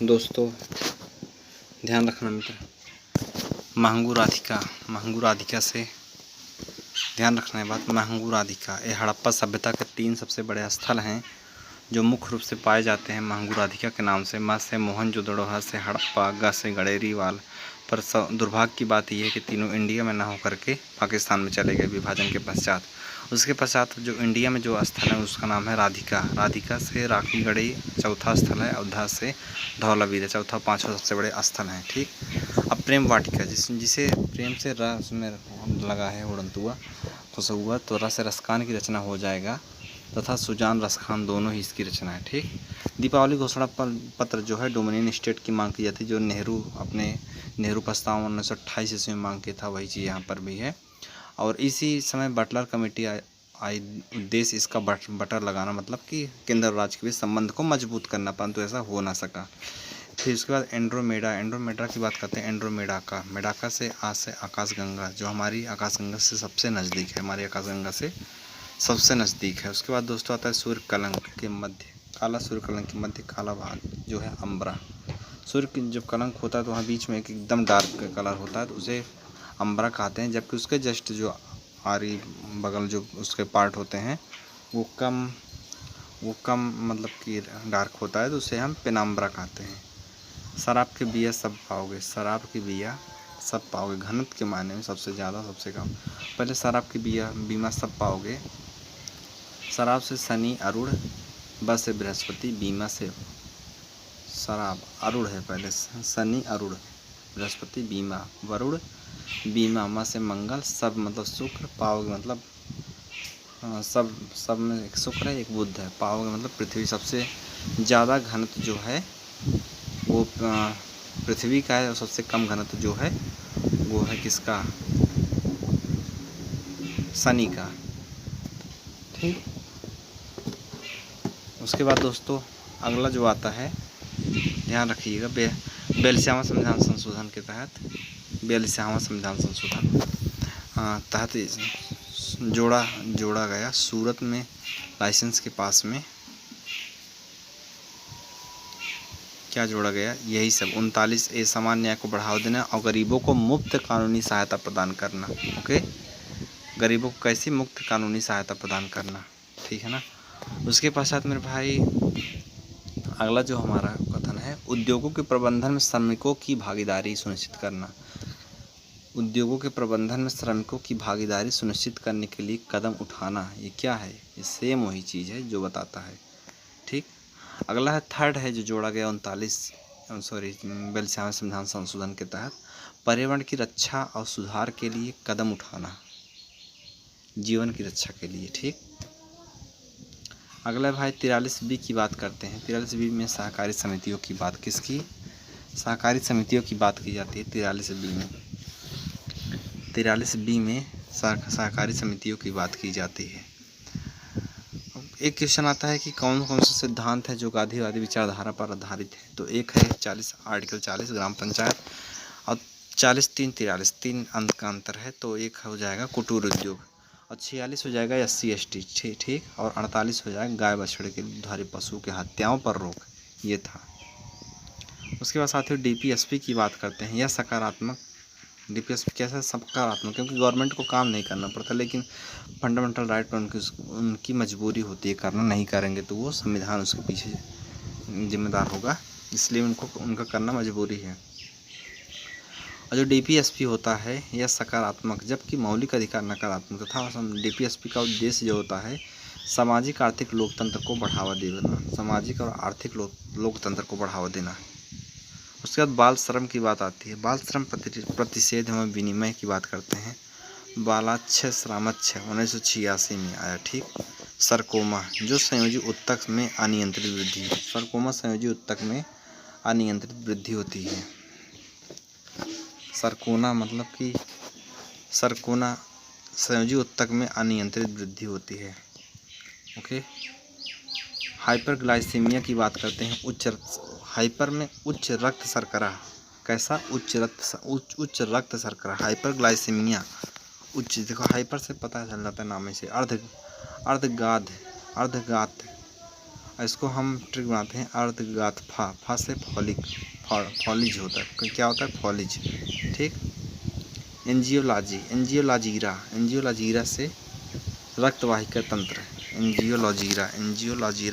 दोस्तों ध्यान रखना मित्र, महंगू राधिका से ध्यान रखना है बात। महंगू राधिका ये हड़प्पा सभ्यता के 3 सबसे बड़े स्थल हैं जो मुख्य रूप से पाए जाते हैं महंगू राधिका के नाम से। म से मोहनजोदड़ो, ह से हड़प्पा, ग से गडेरीवाल। पर दुर्भाग्य की बात यह है कि तीनों इंडिया में ना होकर के पाकिस्तान में चले गए विभाजन के पश्चात। उसके पश्चात जो इंडिया में जो स्थल है उसका नाम है राधिका। राधिका से राखी गढ़ी चौथा स्थल है, अवधा से धौलावीर चौथा, 5वां सबसे बड़े स्थल हैं। ठीक। अब प्रेम वाटिका जिसे प्रेम से रस में लगा है उड़नतुआ खुश हुआ तो रस रसखान की रचना हो जाएगा तथा सुजान रसखान दोनों ही इसकी रचना है। ठीक। दीपावली घोषणा पत्र जो है डोमिनियन स्टेट की मांग की जाती है, जो नेहरू प्रस्ताव 1928 ईस्वी में मांग किया था, वही चीज़ यहाँ पर भी है। और इसी समय बटलर कमेटी आई, उद्देश्य इसका बटर लगाना, मतलब कि केंद्र और राज्य के बीच संबंध को मजबूत करना, परंतु ऐसा हो ना सका। फिर उसके बाद एंड्रोमेडा की बात करते हैं। मेडाका से आकाशगंगा, जो हमारी आकाशगंगा से सबसे नज़दीक है, हमारी आकाशगंगा से सबसे नज़दीक है। उसके बाद दोस्तों आता है सूर्य कलंक के मध्य, काला सूर्य कलंक के मध्य काला भाग जो है अम्बरा। सूर्य की जब कलंक होता है तो वहाँ बीच में एक एकदम डार्क कलर होता है तो उसे अम्बरा कहते हैं, जबकि उसके जस्ट जो आरी बगल जो उसके पार्ट होते हैं वो कम मतलब कि डार्क होता है तो उसे हम पेनाम्बरा कहते हैं। शराब के बिया सब पाओगे, घनत्व के मायने में सबसे ज़्यादा सबसे कम। पहले शराब की बीमा सब पाओगे। शराब से शनि अरुण, ब से बृहस्पति, बीमा से शराब अरुण है, पहले शनि अरुण, बृहस्पति बीमा, वरुण बीमा, म से मंगल, सब मतलब शुक्र, पाओगे मतलब सब में एक शुक्र है एक बुध है, पाओगे मतलब पृथ्वी। सबसे ज़्यादा घनत्व जो है वो पृथ्वी का है और सबसे कम घनत्व जो है वो है किसका, शनि का। ठीक। उसके बाद दोस्तों अगला जो आता है ध्यान रखिएगा, 42वां संविधान संशोधन के तहत 42वां संविधान संशोधन तहत जोड़ा गया सूरत में लाइसेंस के पास में क्या जोड़ा गया, यही सब 39A समान न्याय को बढ़ावा देना और गरीबों को मुफ्त कानूनी सहायता प्रदान करना। ओके, गरीबों को कैसी मुफ्त कानूनी सहायता प्रदान करना, ठीक है ना। उसके पश्चात मेरे भाई अगला जो हमारा कथन है, उद्योगों के प्रबंधन में श्रमिकों की भागीदारी सुनिश्चित करना। उद्योगों के प्रबंधन में श्रमिकों की भागीदारी सुनिश्चित करने के लिए कदम उठाना, ये क्या है, ये सेम वही चीज़ है जो बताता है। ठीक। अगला है थर्ड है जो जोड़ा गया 42वां संविधान संशोधन के तहत, पर्यावरण की रक्षा और सुधार के लिए कदम उठाना, जीवन की रक्षा के लिए। ठीक। अगला भाई 43B की बात करते हैं। 43B में सहकारी समितियों की बात, किसकी, सहकारी समितियों की बात की जाती है 43B में सहकारी समितियों की बात की जाती है। एक क्वेश्चन आता है कि कौन कौन से सिद्धांत है जो गांधीवादी विचारधारा पर आधारित है, तो एक है आर्टिकल 40 ग्राम पंचायत, और 43 3 अंक का अंतर है, तो एक हो जाएगा कुटीर उद्योग, और 46 हो जाएगा SC/ST। ठीक। और 48 हो जाएगा गाय बछड़े के दुधारू पशु के हत्याओं पर रोक, ये था। उसके बाद साथियों DPSP की बात करते हैं। यह सकारात्मक, DPSP कैसा सकारात्मक, क्योंकि गवर्नमेंट को काम नहीं करना पड़ता, लेकिन फंडामेंटल राइट पर उनकी मजबूरी होती है करना, नहीं करेंगे तो वो संविधान उसके पीछे जिम्मेदार होगा, इसलिए उनका करना मजबूरी है। और जो DPSP होता है यह सकारात्मक, जबकि मौलिक अधिकार नकारात्मक तथा DPSP का उद्देश्य जो होता है सामाजिक आर्थिक लोकतंत्र को बढ़ावा देना, सामाजिक और आर्थिक लोकतंत्र को बढ़ावा देना। उसके बाद बाल श्रम की बात आती है। बाल श्रम प्रतिषेध एवं विनिमय की बात करते हैं। बालाच्छ श्रामच्छ 1986 में आया। ठीक। सरकोमा जो संयोजी उत्तक में अनियंत्रित वृद्धि है, सरकोमा संयोजी उत्तक में अनियंत्रित वृद्धि होती है। सरकोना मतलब कि सरकोना संयोजी उत्तक में अनियंत्रित वृद्धि होती है। ओके। हाइपरग्लाइसीमिया की बात करते हैं। हाइपर में उच्च रक्त शर्करा, कैसा, उच्च रक्त शर्करा, हाइपरग्लाइसीमिया उच्च, देखो हाइपर से पता चल जाता है नाम से, अर्धघात इसको हम ट्रिक बनाते हैं अर्धघात फा से फॉलिज होता है। क्या होता है? फॉलिज। ठीक। एंजियोलॉजीरा से रक्तवाहिका तंत्र। एंजियोलॉजीरा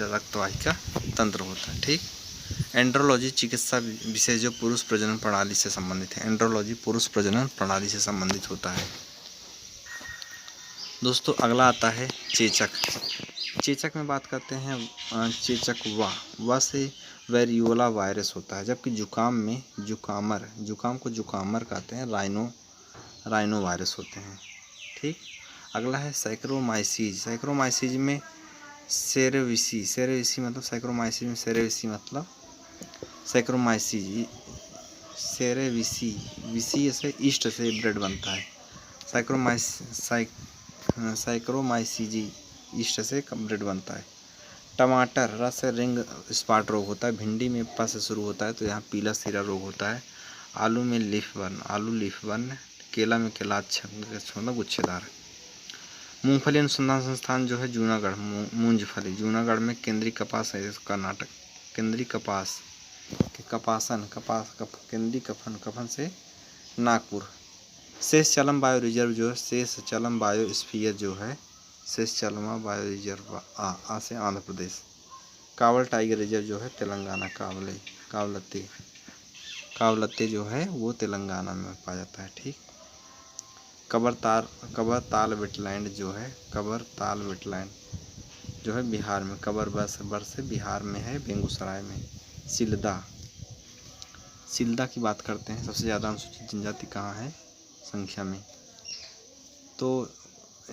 रक्तवाहिका तंत्र होता है। ठीक। एंड्रोलॉजी चिकित्सा विषय जो पुरुष प्रजनन प्रणाली से संबंधित है। एंड्रोलॉजी पुरुष प्रजनन प्रणाली से संबंधित होता है। दोस्तों अगला आता है चेचक। चेचक में बात करते हैं चेचक वा से वेरियोला वायरस होता है, जबकि जुकाम में जुकाम को जुकामर कहते हैं, राइनो वायरस होते हैं। ठीक। अगला है सैक्रोमाइसीज में सेरेविसी मतलब सैक्रोमाइसीज में सेरेविसी से ईस्ट से ब्रेड बनता है। सैक्रोमाइसीजी ईस्ट से ब्रेड बनता है। टमाटर रस से रिंग स्पॉट रोग होता है। भिंडी में प से शुरू होता है तो यहाँ पीला सिरा रोग होता है। आलू में लीफ बर्न। केला में केला मतलब गुच्छेदार। मूंगफली अनुसंधान संस्थान जो है जूनागढ़, मूंजफली जूनागढ़ में। केंद्रीय कपास है कर्नाटक। केंद्रीय कपास केंद्रीय कफन से नागपुर। शेषचलम बायो रिजर्व जो है शेषचलम बायोस्फीयर जो है शेषचलमा बायो रिजर्व आ से आंध्र प्रदेश। कावल टाइगर रिजर्व जो है तेलंगाना। कावलत्ते जो है वो तेलंगाना में पाया जाता है। ठीक। कबरताल वेटलैंड जो है बिहार में। कबर बर से बिहार में है, बेगूसराय में। सिल्दा की बात करते हैं। सबसे ज़्यादा अनुसूचित जनजाति कहाँ है संख्या में? तो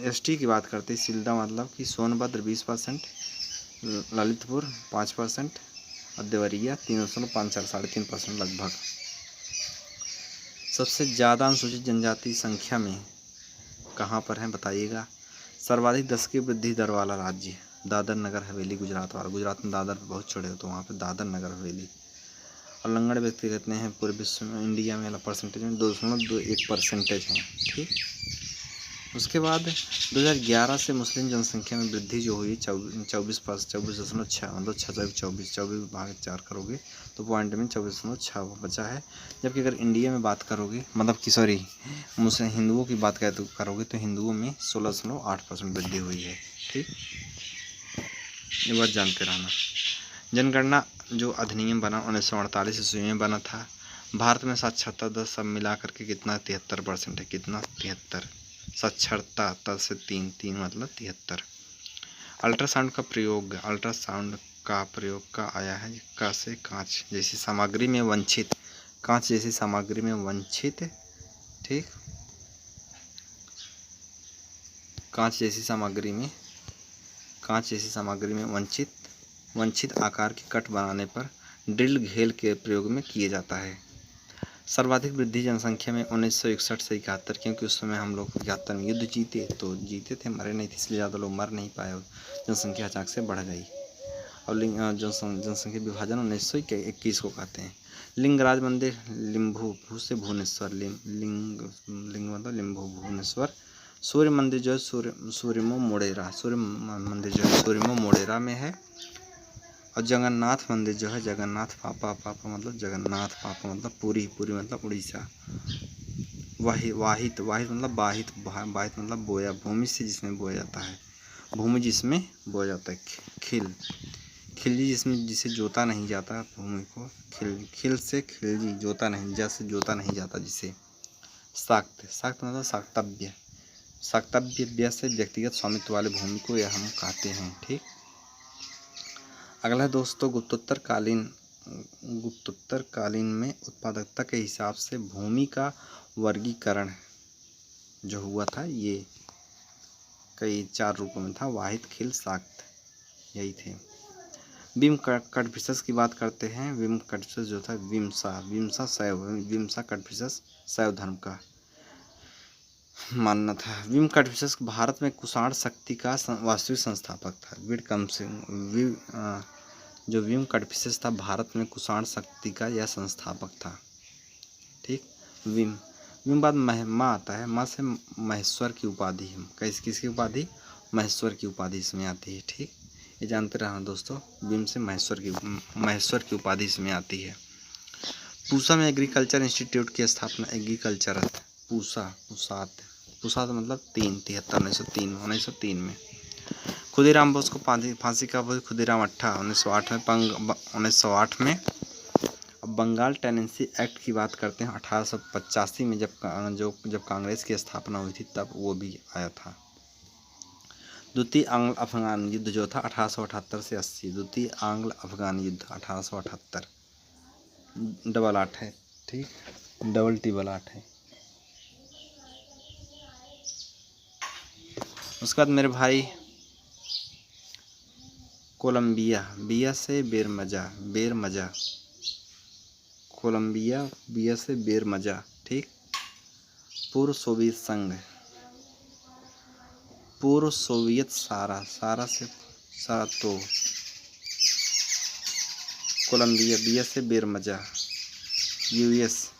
एसटी की बात करते हैं। सिल्दा मतलब कि सोनभद्र 20%, ललितपुर 5%, और देवरिया 3.54 3.5% लगभग। सबसे ज़्यादा अनुसूचित जनजाति संख्या में कहाँ पर है बताइएगा? सर्वाधिक 10 की वृद्धि दर वाला राज्य दादर नगर हवेली गुजरात वाला। गुजरात में दादर बहुत चढ़े हो तो वहाँ पे दादर नगर हवेली। उल्लंघन व्यक्ति कितने हैं पूरे विश्व में? इंडिया में परसेंटेज में 2.21% है। ठीक। उसके बाद 2011 से मुस्लिम जनसंख्या में वृद्धि जो हुई 24.6 मतलब 24 भाग 4 करोगे तो पॉइंट में 24.6 बचा है। जबकि अगर इंडिया में बात करोगे मतलब कि मुस्लिम हिंदुओं की बात करोगे तो हिंदुओं में 16.8% वृद्धि हुई है। ठीक। ये बात जानते रहना। जनगणना जो अधिनियम बना 1948 ईस्वी में बना था। भारत में साक्षरता दर सब मिला करके कितना? 73% है। कितना? 73। साक्षरता तर से 3 मतलब 73। अल्ट्रासाउंड का प्रयोग का आया है का से कांच जैसी सामग्री में वंचित। कांच जैसी सामग्री में वंचित। ठीक। कांच जैसी सामग्री में वंचित आकार के कट बनाने पर ड्रिल घेल के प्रयोग में किए जाता है। सर्वाधिक वृद्धि जनसंख्या में 1961 से 71, क्योंकि उस समय हम लोग 71 में युद्ध जीते थे, मरे नहीं थे, इसलिए ज़्यादा लोग मर नहीं पाए और जनसंख्या अचानक से बढ़ गई। और जनसंख्या विभाजन 1921 को कहते हैं। लिंगराज मंदिर लिम्भू भू से भुवनेश्वर। लिंग मतलब लिम्भू भुवनेश्वर। सूर्य मंदिर जो है सूर्यमो मोडेरा में है। और जगन्नाथ मंदिर जो है जगन्नाथ पापा मतलब पूरी मतलब उड़ीसा। वाहित मतलब बोया, भूमि से जिसमें बोया जाता है। खिलजी जिसे जोता नहीं जाता भूमि को। खिलजी जोता नहीं जाता जिसे। साक्त मतलब साक्तव्य से व्यक्तिगत स्वामित्व वाले भूमि को यह हम कहते हैं। ठीक। अगला है दोस्तों गुप्तोत्तर कालीन में उत्पादकता के हिसाब से भूमि का वर्गीकरण जो हुआ था ये कई 4 रूपों में था। वाहित, खिल, साक्त यही थे। विम कटफिशस की बात करते हैं। विम कटफिशस जो था विम्सा कटफिशस शैव धर्म का मानना था। विम कटफिशस भारत में कुषाण शक्ति का वास्तविक संस्थापक था। जो विम कटफिशस था भारत में कुषाण शक्ति का यह संस्थापक था। ठीक। विम बाद माँ आता है। माँ से महेश्वर की उपाधि है। किसकी उपाधि? महेश्वर की उपाधि इसमें आती है। ठीक। ये जानते रहना दोस्तों, भीम से महेश्वर की उपाधि इसमें आती है। पूसा में एग्रीकल्चर इंस्टीट्यूट की स्थापना पूसा मतलब 1903 में। खुदीराम बोस को फांसी का खुदीराम अट्टा 1908 में। अब बंगाल टेनेंसी एक्ट की बात करते हैं 1885 में, जब कांग्रेस की स्थापना हुई थी तब वो भी आया था। द्वितीय आंग्ल अफगान युद्ध जो था 1878 से 80, द्वितीय आंग्ल अफगान युद्ध 1878, डबल 8 है, ठीक, डबल टिबल 8 है। उसके बाद मेरे भाई कोलंबिया, बिया से बेरमजा, कोलंबिया बिया से बेरमजा, ठीक। पूर्व सोवियत संघ, पूर्व सोवियत सारा से सारातो, कोलंबिया बिया से बेरमजा। यूएस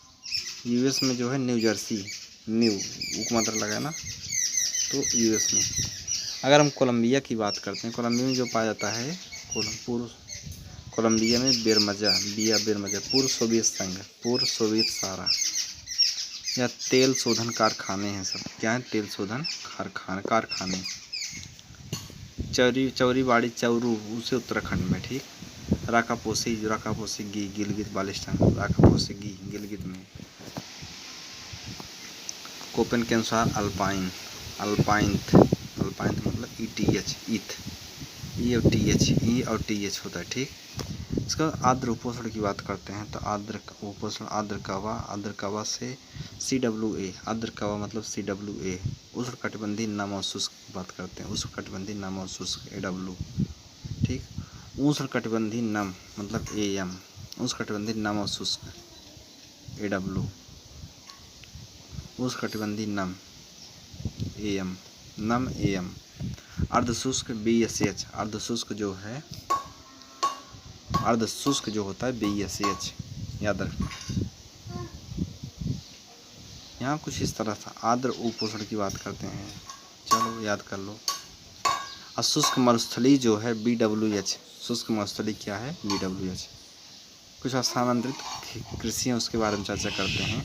में जो है न्यू जर्सी, न्यू का मतलब लगा ना, तो यूएस में। अगर हम कोलंबिया की बात करते हैं, कोलंबिया में जो पाया जाता है कोलंबिया में बेरमजा, पूर्व सोवियत संघ, पूर्व सोवियत सारा, या तेल शोधन कारखाने हैं सब। क्या है? तेल शोधन कारखाने। चौरीबाड़ी चौरू उसे उत्तराखंड में, ठीक। राकापोसी गिलगित बाल्टिस्तान, राकापोसी गिलगित में। कोपेन के अनुसार अल्पाइंथ मतलब ईथ, ई और टी एच होता है, ठीक। इसका आर्द्र उपोष्ण की बात करते हैं तो आर्द्र कवा से CWA, आर्द्र कवा मतलब CWA। उष्णकटिबंधीय नम और शुष्क की बात करते हैं, उष्णकटिबंधीय नम और शुष्क AW, ठीक। उष्णकटिबंधीय नम मतलब AM, उष्णकटिबंधीय नम और शुष्क AW, उष्णकटिबंधीय नम AM। अर्धशुष्क BSH, अर्धशुष्क जो होता है BSH, याद रखना। यहाँ कुछ इस तरह था। आर्द्र उपोष्ण की बात करते हैं, चलो याद कर लो। अशुष्क मरुस्थली जो है BWH, शुष्क मरुस्थली क्या है? BWH। कुछ स्थानांतरित कृषि है उसके बारे में चर्चा करते हैं।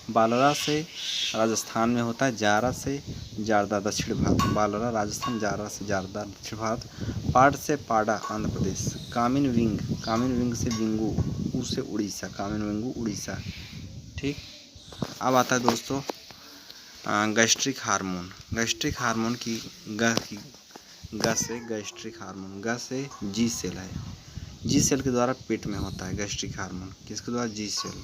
बालरा से राजस्थान में होता है, जारा से जारदा दक्षिण भारत, बालरा राजस्थान, जारा से जारदा दक्षिण भारत। पाट से पाडा आंध्र प्रदेश, कामिन विंग से विंगू, ऊ से उड़ीसा, कामिन विंगू उड़ीसा, ठीक। अब आता है दोस्तों गैस्ट्रिक हार्मोन की ग से गैस्ट्रिक हार्मोन, ग से जी सेल है, जी सेल के द्वारा पेट में होता है गैस्ट्रिक हार्मोन। किसके द्वारा? जी सेल।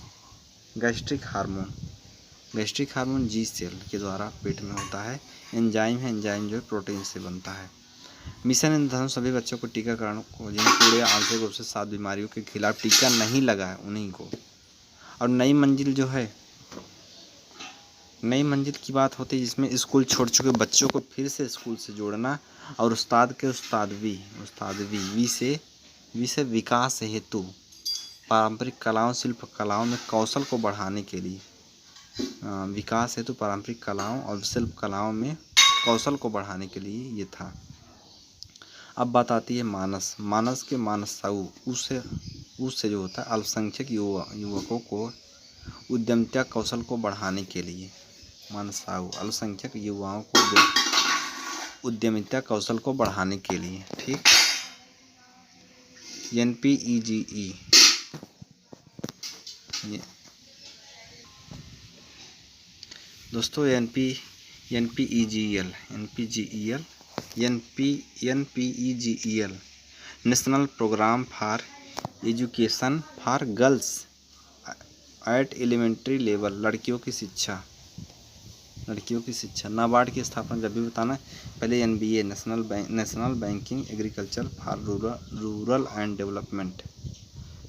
गैस्ट्रिक हार्मोन जी सेल के द्वारा पेट में होता है। एंजाइम जो है प्रोटीन से बनता है। मिशन इंद्रधनुष सभी बच्चों को टीकाकरण को, जिन्हें पूरे आंशिक रूप से 7 बीमारियों के खिलाफ टीका नहीं लगा है उन्हीं को। और नई मंजिल की बात होती है जिसमें स्कूल छोड़ चुके बच्चों को फिर से स्कूल से जोड़ना, और उस्तादवी वी से विकास हेतु पारंपरिक कलाओं शिल्प कलाओं में कौशल को बढ़ाने के लिए, विकास हेतु पारंपरिक कलाओं और शिल्प कलाओं में कौशल को बढ़ाने के लिए ये था। अब बात आती है मानस के मानसाऊ, उससे जो होता है अल्पसंख्यक युवकों को उद्यमिता कौशल को बढ़ाने के लिए, मानसाऊ अल्पसंख्यक युवाओं को उद्यमिता कौशल को बढ़ाने के लिए, ठीक। NPEGE दोस्तों, NPEGEL national programme for education for girls at elementary level, लड़कियों की शिक्षा। नाबार्ड की स्थापना जब भी बताना पहले NBA, national banking agriculture for rural and development.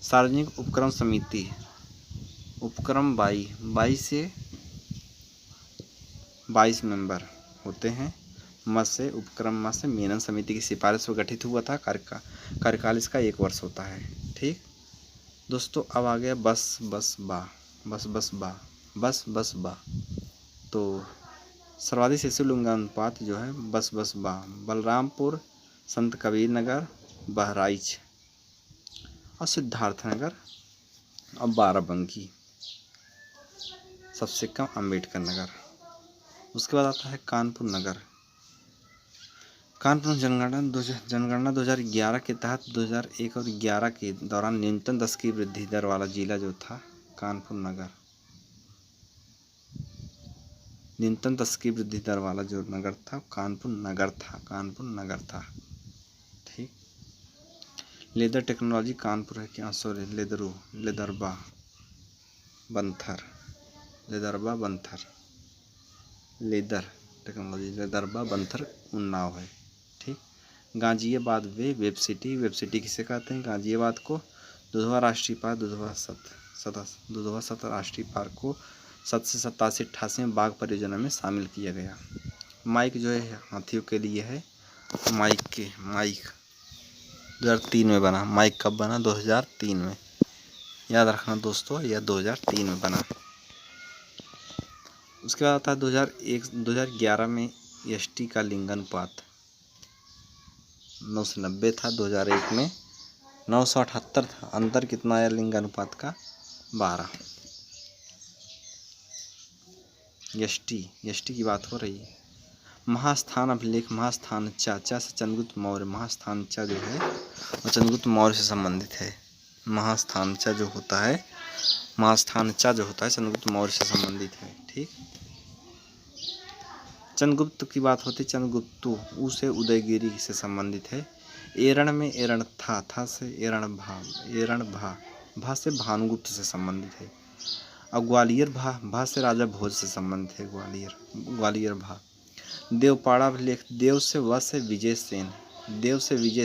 सार्वजनिक उपक्रम समिति, उपक्रम 22 मेंबर होते हैं। उपक्रम से मेनन समिति की सिफारिश पर गठित हुआ था। कार्यकाल इसका 1 वर्ष होता है, ठीक दोस्तों। अब आ गया बस बा। तो सर्वाधिक शिशु लिंगानुपात जो है बस बलरामपुर, संत कबीर नगर, बहराइच और सिद्धार्थ नगर और बाराबंकी। सबसे कम अम्बेडकर नगर। उसके बाद आता है कानपुर नगर। कानपुर जनगणना 2011 के तहत 2001 और 11 के दौरान न्यूनतम 10 की वृद्धि दर वाला जिला जो था कानपुर नगर, न्यूनतम 10 की वृद्धि दर वाला जो नगर था कानपुर नगर था। ठीक। लेदर टेक्नोलॉजी कानपुर है क्या? सॉरी, लेदरबा बंथर। लेदर टेक्नोलॉजी लेदरबा बंथर उन्नाव है। ठीक। गाजियाबाद वेब सिटी किसे कहते हैं? गाजियाबाद को दुधवा राष्ट्रीय पार्क, दुधवा सत राष्ट्रीय पार्क को 7 से 87-88 में बाघ परियोजना में शामिल किया गया। माइक जो है हाथियों के लिए है। माइक 2003 में बना। माइक कब बना? 2003 में। याद रखना दोस्तों, यह 2003 में बना। उसके बाद आता है 2011 में एसटी का लिंगानुपात 9 से 90 था। 2001 में 978 था। अंतर कितना आया लिंगानुपात का? 12। एसटी की बात हो रही है। महास्थान अभिलेख, महास्थानचा से चंद्रगुप्त मौर्य। महास्थानचा जो है वो चंद्रगुप्त मौर्य से संबंधित है। महास्थानचा जो होता है चंद्रगुप्त मौर्य से संबंधित है। ठीक। चंद्रगुप्त की बात होती है, चंद्रगुप्तु उ से उदयगिरी से संबंधित है। एरण में एरण था से एरण भा से भानुगुप्त से संबंधित है। और ग्वालियर भा से राजा भोज से संबंधित है। ग्वालियर भा। देवपाड़ा अभिलेख, देव से विजय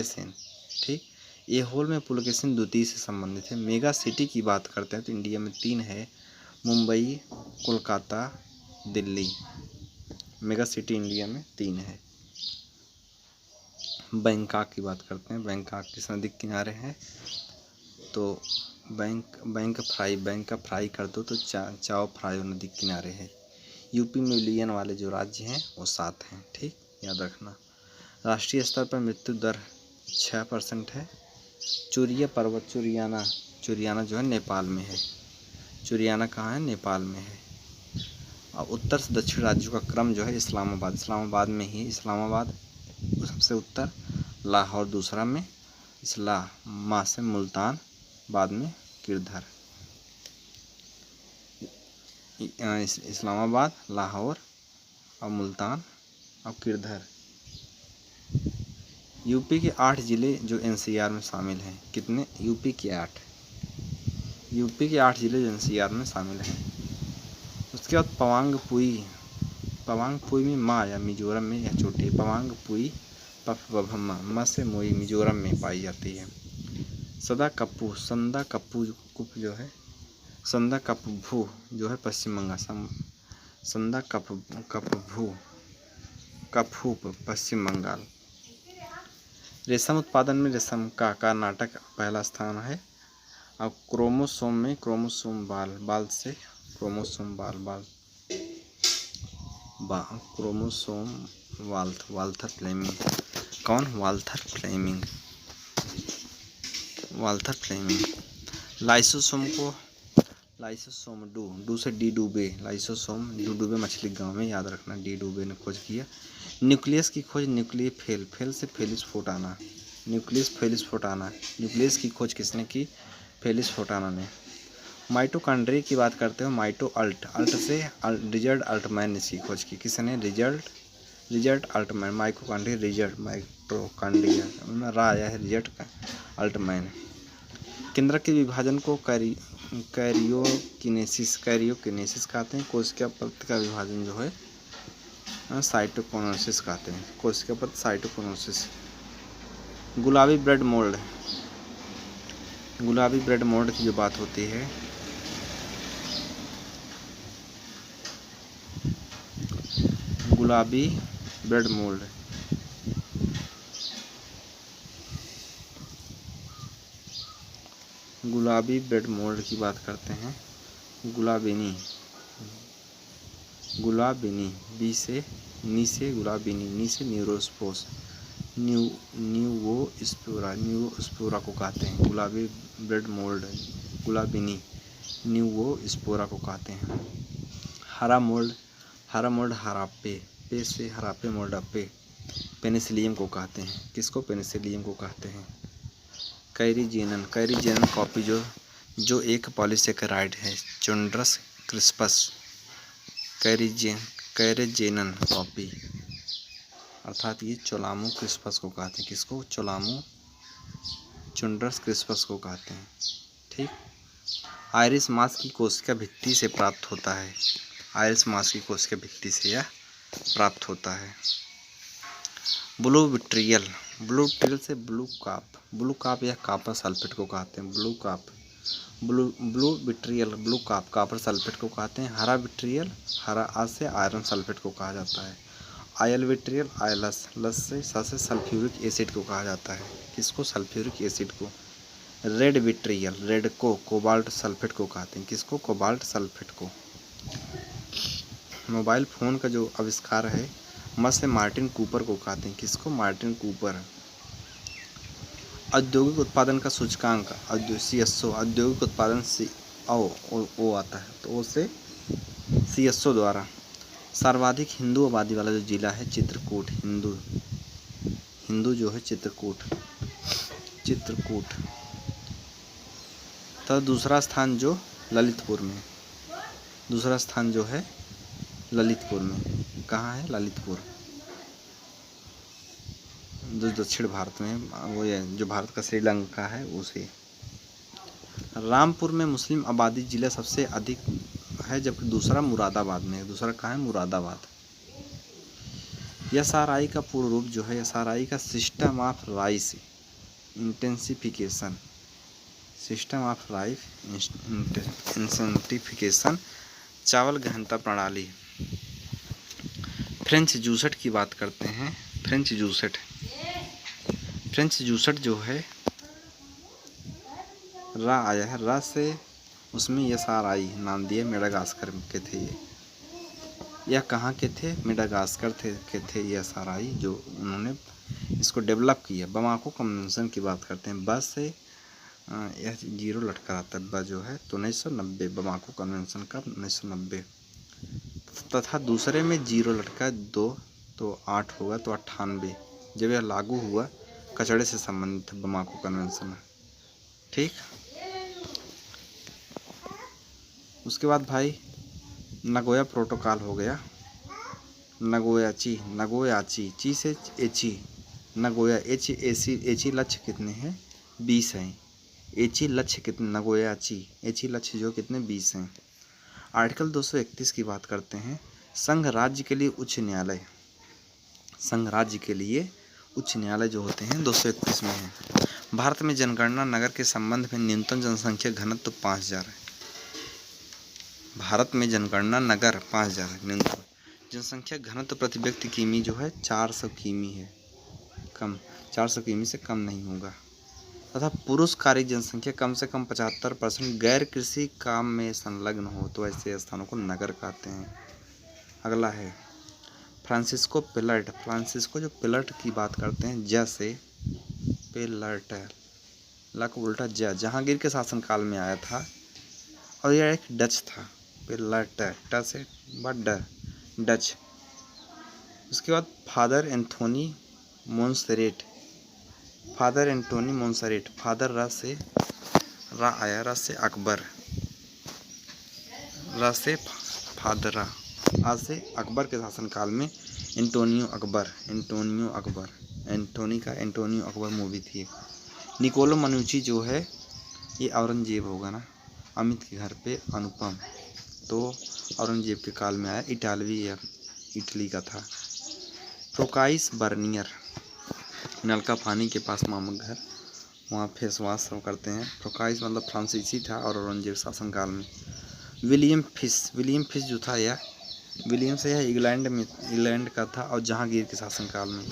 सेन। ठीक। ऐहोल में पुलकेशिन द्वितीय से संबंधित है। मेगा सिटी की बात करते हैं तो इंडिया में 3 है, Mumbai, Kolkata, Delhi. Mega city India में 3 है। बैंकॉक की बात करते हैं। बैंकॉक किस नदी के किनारे है? तो बैंक का फ्राई कर दो तो चाओ फ्रायो नदी के किनारे है। यूपी में विलियन वाले जो राज्य हैं वो 7 हैं। ठीक, याद रखना। राष्ट्रीय स्तर पर मृत्यु दर 6% है। चुरिया पर्वत, चुरियाना जो है नेपाल में है। चुरियाना कहाँ है? नेपाल में है। और उत्तर से दक्षिण राज्यों का क्रम जो है इस्लामाबाद में ही। इस्लामाबाद सबसे उत्तर, लाहौर दूसरा में, इस्लामा से मुल्तान, बाद में किरधर। इस्लामाबाद, लाहौर और मुल्तान और किरधर। यूपी के 8 ज़िले जो एनसीआर में शामिल हैं। कितने? यूपी के 8 ज़िले जो एनसीआर में शामिल हैं। उसके बाद पवांगपुई में माँ या मिजोरम में यह चोटी। पवांगपुई म से मोई मिजोरम में पाई जाती है। संदा कपभू जो है पश्चिम बंगाल। संदा कपभू पश्चिम बंगाल। रेशम उत्पादन में रेशम का कर्नाटक पहला स्थान है। और क्रोमोसोम वाल्थर फ्लेमिंग। कौन? Walther Flemming. लाइसोसोम डू से डी डूबे। लाइसोसोम डूबे मछली गांव में, याद रखना। डी डूबे ने खोज किया। न्यूक्लियस की खोज फेल से फेलिस फोटाना। न्यूक्लियस की खोज किसने की? फेलिस फोटाना ने। माइटोकॉन्ड्रिया की बात करते हो। अल्ट से रिचर्ड अल्टमैन ने इसकी खोज की। किसने? Richard Altman. माइटोकॉन्ड्रिया में रा आया है, रिचर्ड अल्टमैन। केंद्रक के विभाजन को कैरियोकिनेसिस कहते हैं। कोशिका परत का विभाजन जो है साइटोकिनेसिस कहते हैं। कोशिका परत साइटोकिनेसिस। गुलाबी ब्रेड मोल्ड की जो बात होती है, गुलाबी ब्रेड मोल्ड की बात करते हैं। गुलाबिनी गुलाबिनी, बी से नी से गुलाबिनी, नी से न्यूरोस्पोस, न्यूवोस्पोरा को कहते हैं। गुलाबी ब्लड मोल्ड, गुलाबिनी न्यूवोस्पोरा को कहते हैं। हरा मोल्ड हराप्पे, पे से हराप्पे मोल्डप्पे, पेनिसिलियम को कहते हैं। किसको? पेनिसिलियम को कहते हैं। कैरिजेनन कॉपी जो एक पॉलीसेकेराइड है, चुंड्रस क्रिस्पस। कैरेजेनन कॉपी अर्थात ये चोलामो क्रिस्पस को कहते हैं। किसको? चोलामो चुंड्रस क्रिस्पस को कहते हैं। ठीक। आइरिस मांस की कोशिका भित्ति से प्राप्त होता है। आइरिस मांस की कोशिका भित्ति से यह प्राप्त होता है। ब्लू विट्रियल से ब्लू काप या कापर सल्फेट को कहते हैं। ब्लू विट्रियल ब्लू काप कापर सल्फेट को कहते हैं। हरा विट्रियल हरा से आयरन सल्फेट को कहा जाता है। आयल विट्रियल लस से सल्फ्यूरिक एसिड को कहा जाता है। किसको? सल्फ्यूरिक एसिड को। रेड विट्रियल रेड को कोबाल्ट सल्फेट को कहते हैं। किसको? कोबाल्ट सल्फेट को। मोबाइल फ़ोन का जो आविष्कार है से मार्टिन कूपर को कहते हैं। किसको? Martin Cooper. औद्योगिक उत्पादन का सूचकांक CSO, औद्योगिक उत्पादन ओ आता है तो ओ से CSO द्वारा। सर्वाधिक हिंदू आबादी वाला जो जिला है चित्रकूट, हिंदू जो है चित्रकूट। तो दूसरा स्थान जो ललितपुर में, कहाँ है? ललितपुर, जो दक्षिण भारत में वो है, जो भारत का श्रीलंका है उसे। रामपुर में मुस्लिम आबादी जिला सबसे अधिक है, जबकि दूसरा मुरादाबाद में है। दूसरा कहाँ है? मुरादाबाद। SRI का पूर्ण रूप जो है, SRI का सिस्टम ऑफ राइस इंटेंसिफिकेशन, चावल गहनता प्रणाली। फ्रेंच जूसट की बात करते हैं। फ्रेंच जूसट जो है रा आया है, रा से उसमें SRI नाम दिए। मेडागास्कर के थे ये। यह कहाँ के थे? मेडागास्कर के थे ये SRI, जो उन्होंने इसको डेवलप किया। बमाको कन्वेंशन की बात करते हैं। बस से यह 0 लटका रहता है ब जो है, तो 1990 बमाको कन्वेंशन का 1990। तथा दूसरे में 0 लटका 2 तो 8 होगा तो 98 जब यह लागू हुआ। कचड़े से संबंधित बमाको कन्वेंशन। ठीक। उसके बाद भाई नगोया प्रोटोकॉल हो गया। नगोयाची ची से एची, नगोया एची लक्ष्य कितने हैं? 20 हैं। एची लक्ष्य कितने? नगोयाची एची लक्ष्य जो कितने? 20 हैं। आर्टिकल 231 की बात करते हैं। संघ राज्य के लिए उच्च न्यायालय जो होते हैं 231 में है। भारत में जनगणना नगर के संबंध में न्यूनतम जनसंख्या घनत्व 5000 है। भारत में जनगणना नगर 5000 है न्यूनतम। जनसंख्या घनत्व प्रति व्यक्ति किमी जो है 400 किमी है, कम 400 किमी से कम नहीं होगा। तथा पुरुष कार्य जनसंख्या कम से कम 75% गैर कृषि काम में संलग्न हो तो ऐसे स्थानों को नगर कहते हैं। अगला है फ्रांसिस्को जो पिलट की बात करते हैं। जैसे पिलट लक उल्टा जहांगीर के शासनकाल में आया था और यह एक डच था। पिलट ट से डच। उसके बाद फादर एंटोनी मोन्सेरेट, फादर रा से अकबर, रा से फादरा, आज से अकबर के शासनकाल में एंटोनियो अकबर मूवी थी। निकोलो मनुची जो है ये औरंगजेब होगा ना, अमित के घर पे अनुपम, तो औरंगजेब के काल में आया। इटली का था। प्रोकाइस बर्नियर नलका पानी के पास मामा घर, वहाँ फेस वॉश करते हैं। प्रोकाइस मतलब फ्रांसीसी था और औरंगजेब शासनकाल में। विलियम फिश जो था यह इंग्लैंड का था और जहांगीर के शासनकाल में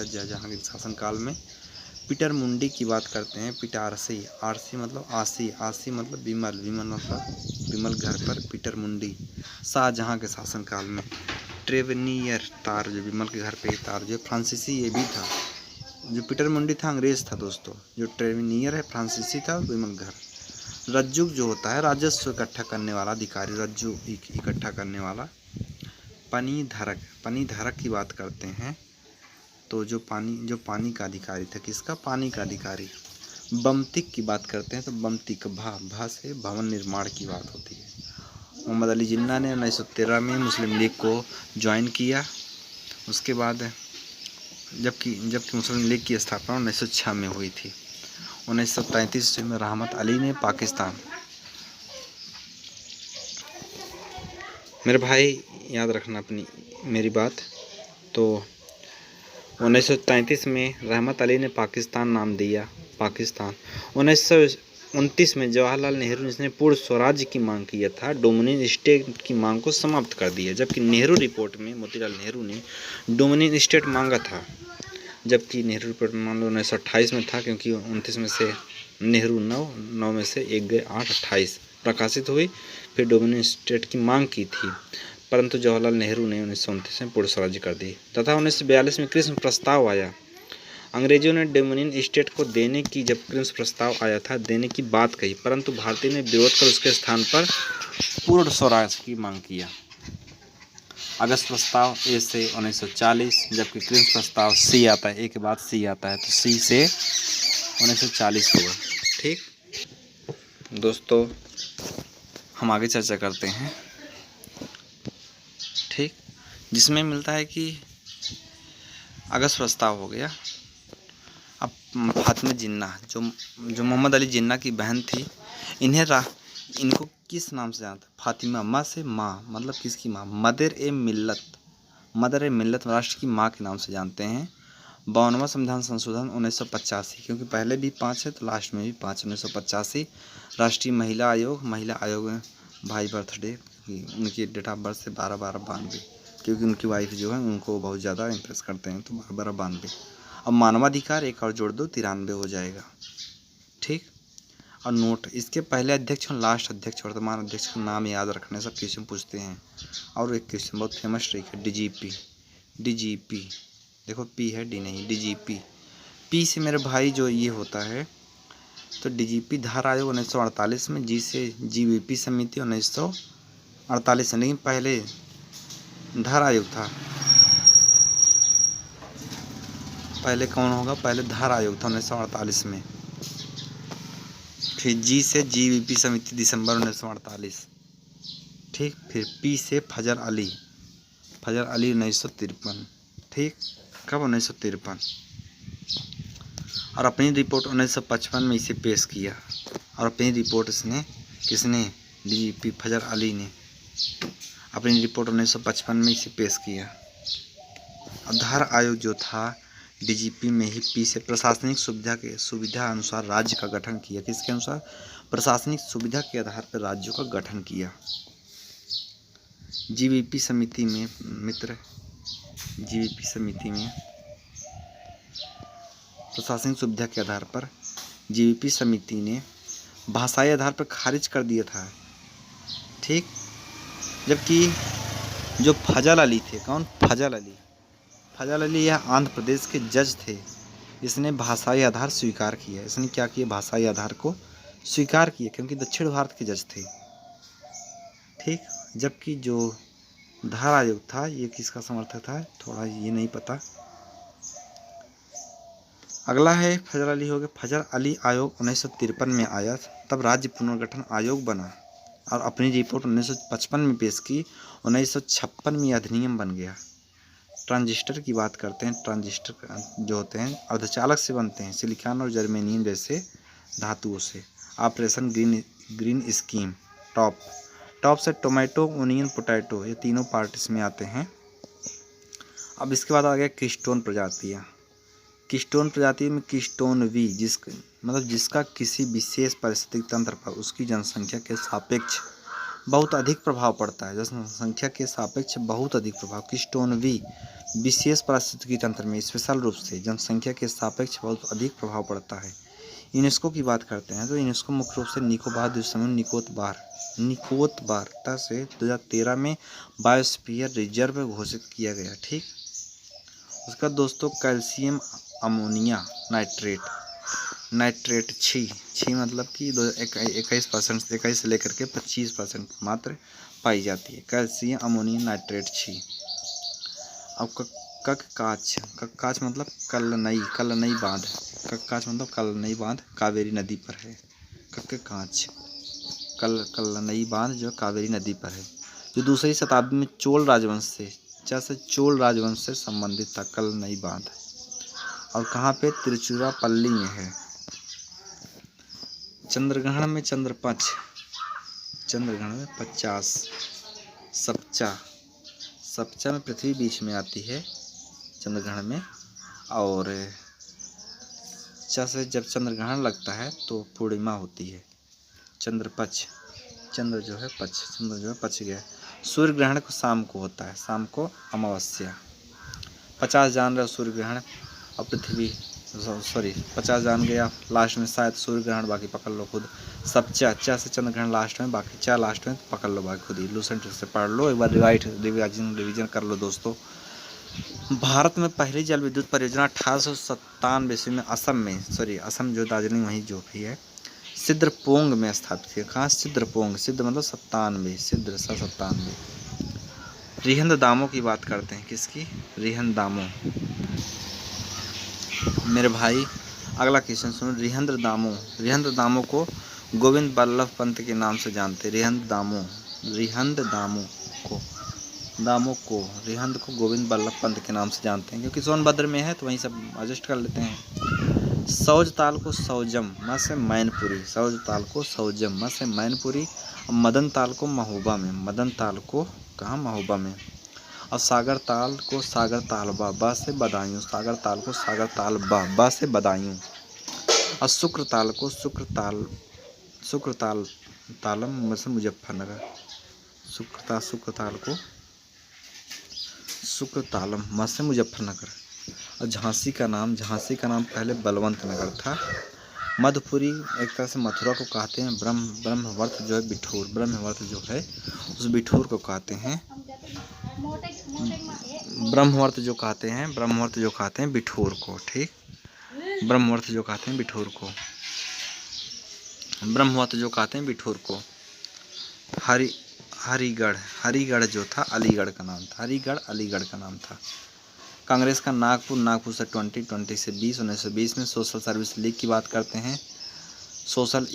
जहांगीर शासनकाल में पीटर मुंडी की बात करते हैं। पिटारसी, आरसी मतलब आसी, आसी मतलब विमल, विमल मतलब विमल घर पर पीटर मुंडी, शाहजहाँ के शासनकाल में। ट्रेवनियर तार, जो विमल के घर पे तार, जो फ्रांसीसी ये भी था। जो पीटर मुंडी था अंग्रेज था दोस्तों, जो ट्रेवनियर है फ्रांसीसी था, विमल घर। रज्जुक जो होता है राजस्व इकट्ठा करने वाला अधिकारी, रज्जु इकट्ठा करने वाला। पनीधारक, पनीधारक की बात करते हैं तो जो पानी का अधिकारी था, किसका, पानी का अधिकारी। बमतिक की बात करते हैं तो बमतिक, भा से भवन निर्माण की बात होती है। मोहम्मद अली जिन्ना ने 1913 में मुस्लिम लीग को ज्वाइन किया। उसके बाद जबकि मुस्लिम लीग की स्थापना 1906 में हुई थी। 1933 में रहमत अली ने पाकिस्तान, मेरे भाई याद रखना अपनी मेरी बात, तो 1933 में रहमत अली ने पाकिस्तान नाम दिया पाकिस्तान। 1929 में जवाहरलाल नेहरू जिसने पूर्ण स्वराज्य की मांग किया था, डोमिनियन स्टेट की मांग को समाप्त कर दिया। जबकि नेहरू रिपोर्ट में मोतीलाल नेहरू ने डोमिनियन स्टेट मांगा था, जबकि नेहरू रिपोर्ट मान लो 1928 में था, क्योंकि 29 में से नेहरू 9 में से 1 गए 8, 28 प्रकाशित हुई। फिर डोमिनियन स्टेट की मांग की थी, परंतु जवाहरलाल नेहरू ने 1929 में पूर्ण स्वराज्य कर दी तथा 1942 में कृष्ण प्रस्ताव आया। अंग्रेजों ने डोमिनियन स्टेट को देने की, जब कृष्ण प्रस्ताव आया था, देने की बात कही, परंतु भारतीय ने विरोध कर उसके स्थान पर पूर्ण स्वराज्य की मांग किया। अगस्त प्रस्ताव ए से 1940, जबकि कृष्ण प्रस्ताव सी आता है, ए के बाद सी आता है, तो सी से 1940 होगा। ठीक दोस्तों, हम आगे चर्चा करते हैं। ठीक, जिसमें मिलता है कि अगस्त प्रस्ताव हो गया। अब फातिमा जिन्ना, जो मोहम्मद अली जिन्ना की बहन थी, इनको किस नाम से जानते हैं? फातिमा, माँ से माँ मतलब किसकी माँ? मदर ए मिल्लत, मदर ए मिल्लत राष्ट्र की माँ के नाम से जानते हैं। 52वां संविधान संशोधन 1985, क्योंकि पहले भी 5 है तो लास्ट में भी 5, 1985। राष्ट्रीय महिला आयोग, महिला आयोग में भाई बर्थडे, क्योंकि उनकी डेट ऑफ बर्थ से 12/12/92, क्योंकि उनकी वाइफ जो है उनको बहुत ज़्यादा इम्प्रेस करते हैं, तो 12/12/92। अब मानवाधिकार एक और जोड़ दो, 93 हो जाएगा। ठीक, और नोट, इसके पहले अध्यक्ष और लास्ट अध्यक्ष, वर्तमान अध्यक्ष का नाम याद रखने सब क्वेश्चन पूछते हैं। और एक क्वेश्चन बहुत फेमस ट्रिक है, डीजीपी, डीजीपी देखो पी है, डी नहीं, डीजीपी। पी से मेरे भाई जो ये होता है, तो डीजीपी धारा आयोग 1948 में, जी से जीवीपी समिति 1948 में, लेकिन पहले धारा आयोग था। पहले कौन होगा? पहले धारा आयोग था 1948 में, फिर जी से जीवीपी समिति दिसंबर 1948। ठीक, फिर पी से फजर अली, फजर अली 1953। ठीक, कब? 1953। और अपनी रिपोर्ट 1955 में इसे पेश किया। और अपनी रिपोर्ट इसने, किसने? डीजीपी फजर अली ने अपनी रिपोर्ट 1955 में इसे पेश किया। आधार आयोग जो था डीजीपी में ही पी से प्रशासनिक सुविधा अनुसार राज्य का गठन किया। किसके अनुसार? प्रशासनिक सुविधा के आधार पर राज्यों का गठन किया। जीवीपी समिति में मित्र, जीवीपी समिति में प्रशासनिक सुविधा के आधार पर जीवीपी समिति ने भाषाई आधार पर खारिज कर दिया था। ठीक, जबकि जो फजल अली थे, कौन? फजल अली, फजल अली यह आंध्र प्रदेश के जज थे। इसने भाषाई आधार स्वीकार किया। इसने क्या किया? भाषाई आधार को स्वीकार किया, क्योंकि दक्षिण भारत के जज थे। ठीक, जबकि जो धारा आयोग था ये किसका समर्थक था? थोड़ा ये नहीं पता। अगला है फजल अली हो गया। फजल अली आयोग 1953 में आया, तब राज्य पुनर्गठन आयोग बना और अपनी रिपोर्ट 1955 में पेश की। 1956 में अधिनियम बन गया। ट्रांजिस्टर की बात करते हैं। ट्रांजिस्टर जो होते हैं अर्धचालक से बनते हैं, सिलिकॉन और जर्मेनियम जैसे धातुओं से। ऑपरेशन ग्रीन स्कीम, टॉप से टोमेटो, ओनियन, पोटैटो, ये तीनों पार्ट इसमें आते हैं। अब इसके बाद आ गया कीस्टोन प्रजातियाँ। कीस्टोन प्रजाति में कीस्टोन वी, जिसका किसी विशेष पारिस्थितिक तंत्र पर उसकी जनसंख्या के सापेक्ष बहुत अधिक प्रभाव पड़ता है, जनसंख्या के सापेक्ष बहुत अधिक प्रभाव। कीस्टोन वी विशेष पारिस्थितिकी तंत्र में स्पेशल रूप से जनसंख्या के सापेक्ष बहुत अधिक प्रभाव पड़ता है। यूनेस्को की बात करते हैं तो यूनेस्को मुख्य रूप से निकोबार द्वीप समूह निकोतबार से 2013 में बायोस्फीयर रिजर्व घोषित किया गया। ठीक, उसका दोस्तों कैल्शियम अमोनिया नाइट्रेट छी मतलब कि 21% से लेकर के 25% मात्र पाई जाती है कैल्शियम अमोनियम नाइट्रेट छी। अब कक्काच मतलब कल्लनई बांध, कक्काच मतलब कल्लनई बांध कावेरी नदी पर है। कक्काच कल्लनई बांध जो कावेरी नदी पर है, जो दूसरी शताब्दी में चोल राजवंश से संबंधित था कल्लनई बांध। और कहाँ पे? तिरुचिरापल्ली में है। चंद्रग्रहण में 50 सप्चा में पृथ्वी बीच में आती है चंद्रग्रहण में। और से जब चंद्रग्रहण लगता है तो पूर्णिमा होती है। चंद्र जो है पच गया। सूर्य ग्रहण को शाम को होता है, शाम को अमावस्या। 50 जान रहे सूर्य ग्रहण और पृथ्वी 50 जान गया, लास्ट में शायद सूर्य ग्रहण, बाकी पकड़ लो खुद। सब चा से चंद्र ग्रहण लास्ट में, बाकी चा लास्ट में, पकड़ लो बाकी खुद ही। लूसेंट से पढ़ लो एक बार, रिवीजन कर लो दोस्तों। भारत में पहली जल विद्युत परियोजना 1897 ईस्वी में असम जो दार्जिलिंग वहीं जो भी है सिद्रपोंग में स्थापित किया। कहाँ? सिद्रपोंग, सिद्ध मतलब 97। रिहंद दामों की बात करते हैं। किसकी? रिहंद दामों। मेरे भाई अगला क्वेश्चन सुनो। रिहंद दामों को गोविंद बल्लभ पंत के नाम से जानते। रिहंद दामों को गोविंद बल्लभ पंत के नाम से जानते हैं, क्योंकि सोनभद्र में है तो वहीं सब एडजस्ट कर लेते हैं। सौज ताल को सौजम म से मैनपुरी, और मदन ताल को महोबा में, और सागर ताल को सागर तालबा बा से बदायूं, और शुक्र ताल को तालम से मुजफ्फरनगर, शुक्र तालम म से मुजफ्फरनगर। और झांसी का नाम पहले बलवंत नगर था। मधुपुरी एक तरह से मथुरा को कहते हैं। ब्रह्मवर्त जो है बिठूर, उस बिठूर को कहते हैं ब्रह्मवर्त जो कहते हैं बिठूर को। ठीक, ब्रह्मवर्त जो कहते हैं बिठूर को। हरिगढ़ जो था अलीगढ़ का नाम था। कांग्रेस का नागपुर से 20 से 1920 में सोशल सर्विस लीग की बात करते हैं। सोशल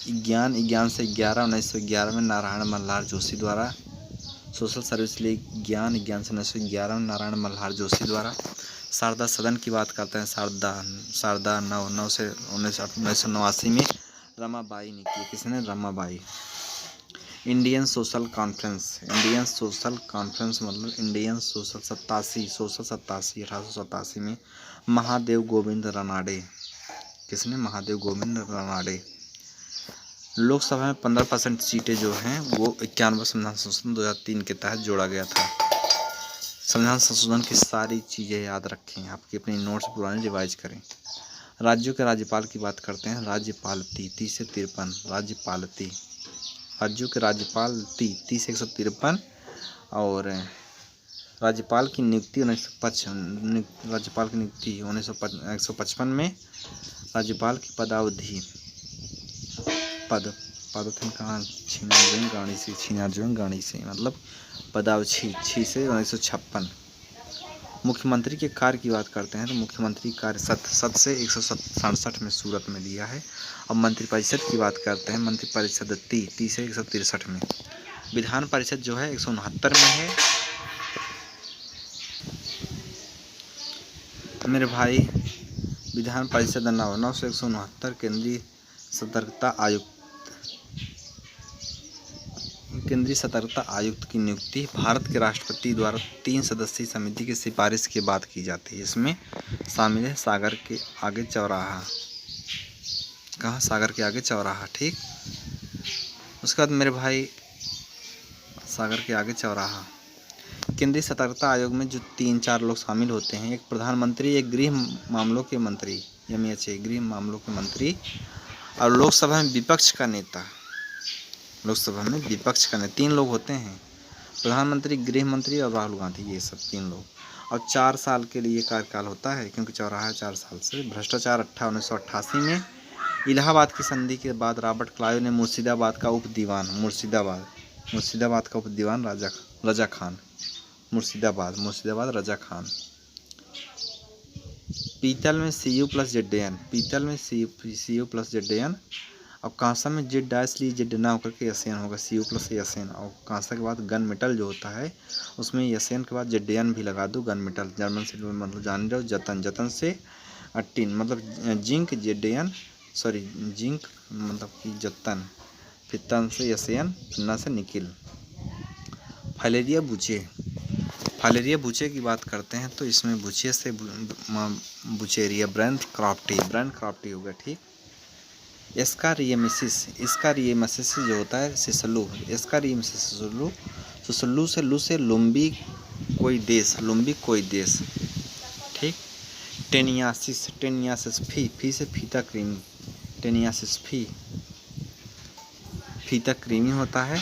विज्ञान से 1911 में नारायण मल्हार जोशी द्वारा। सोशल सर्विस लीग विज्ञान से 1911 में नारायण मल्हार जोशी द्वारा। शारदा सदन की बात करते हैं। शारदा 9 से 1989 में रमाबाई ने की। किसने? रमाबाई। इंडियन सोशल कॉन्फ्रेंस मतलब इंडियन सोशल 1887 में महादेव गोविंद रानाडे। किसने? महादेव गोविंद रानाडे। लोकसभा में 15% सीटें जो हैं वो 91 संविधान संशोधन 2003 के तहत जोड़ा गया था। संविधान संशोधन की सारी चीज़ें याद रखें, आपकी अपनी नोट्स पुराने रिवाइज करें। राज्यों के राज्यपाल की बात करते हैं। राज्यपालती 30 से 53 राज्यों के राज्यपाल 30 से 153। और राज्यपाल की नियुक्ति 1955 में। राज्यपाल की पदावधि पदथन कहाँ छीना गाड़ी से मतलब पदावधि 6 से 1956। मुख्यमंत्री के कार्य की बात करते हैं तो मुख्यमंत्री कार्य 7 से 167 में सूरत में दिया है। और मंत्रिपरिषद की बात करते हैं। मंत्रिपरिषद 30 से 163 में। विधान परिषद जो है 169 में है। मेरे भाई विधान परिषद 9 से 169 केंद्रीय सतर्कता आयुक्त की नियुक्ति भारत के राष्ट्रपति द्वारा 3 सदस्यीय समिति की सिफारिश के बाद की जाती है। इसमें शामिल है सागर के आगे चौराहा। कहाँ? सागर के आगे चौराहा। ठीक, उसके बाद मेरे भाई सागर के आगे चौराहा। केंद्रीय सतर्कता आयोग में जो 3-4 लोग शामिल होते हैं, एक प्रधानमंत्री, एक गृह मामलों के मंत्री, MH गृह मामलों के मंत्री, और लोकसभा में विपक्ष का नेता। लोकसभा में विपक्ष का नेता 3 लोग होते हैं, प्रधानमंत्री, गृह मंत्री और राहुल गांधी, ये सब 3 लोग। और 4 साल के लिए कार्यकाल होता है, क्योंकि चौराहा 4 साल से। भ्रष्टाचार 1988 में इलाहाबाद की संधि के बाद रॉबर्ट क्लाइव ने मुर्शिदाबाद का उप दीवान रजा खान, मुर्शिदाबाद रजा खान। पीतल में Cu+Zn, और कांसा में Z' ना होकर के SN होगा, Cu+SN। और कांसा के बाद गन मेटल जो होता है उसमें SN के बाद Zn भी लगा दो, गन मेटल। जर्मन से मतलब जान रहे हो, जतन से टिन मतलब जिंक, जिंक मतलब कि जतन, फिर तन से SN, फिन्ना से निकिल। फाइलेरिया बूचे की बात करते हैं तो इसमें बूचे से बुचेरिया ब्रांड क्राफ्टी होगा, ठीक। एस्कारियमेसिस जो होता है सिसलू, सुसल्लू से लू से लुम्बी कोई देश, ठीक। टेनियासिस फी से फीता क्रीमी, टेनियासिस फीता क्रीमी होता है।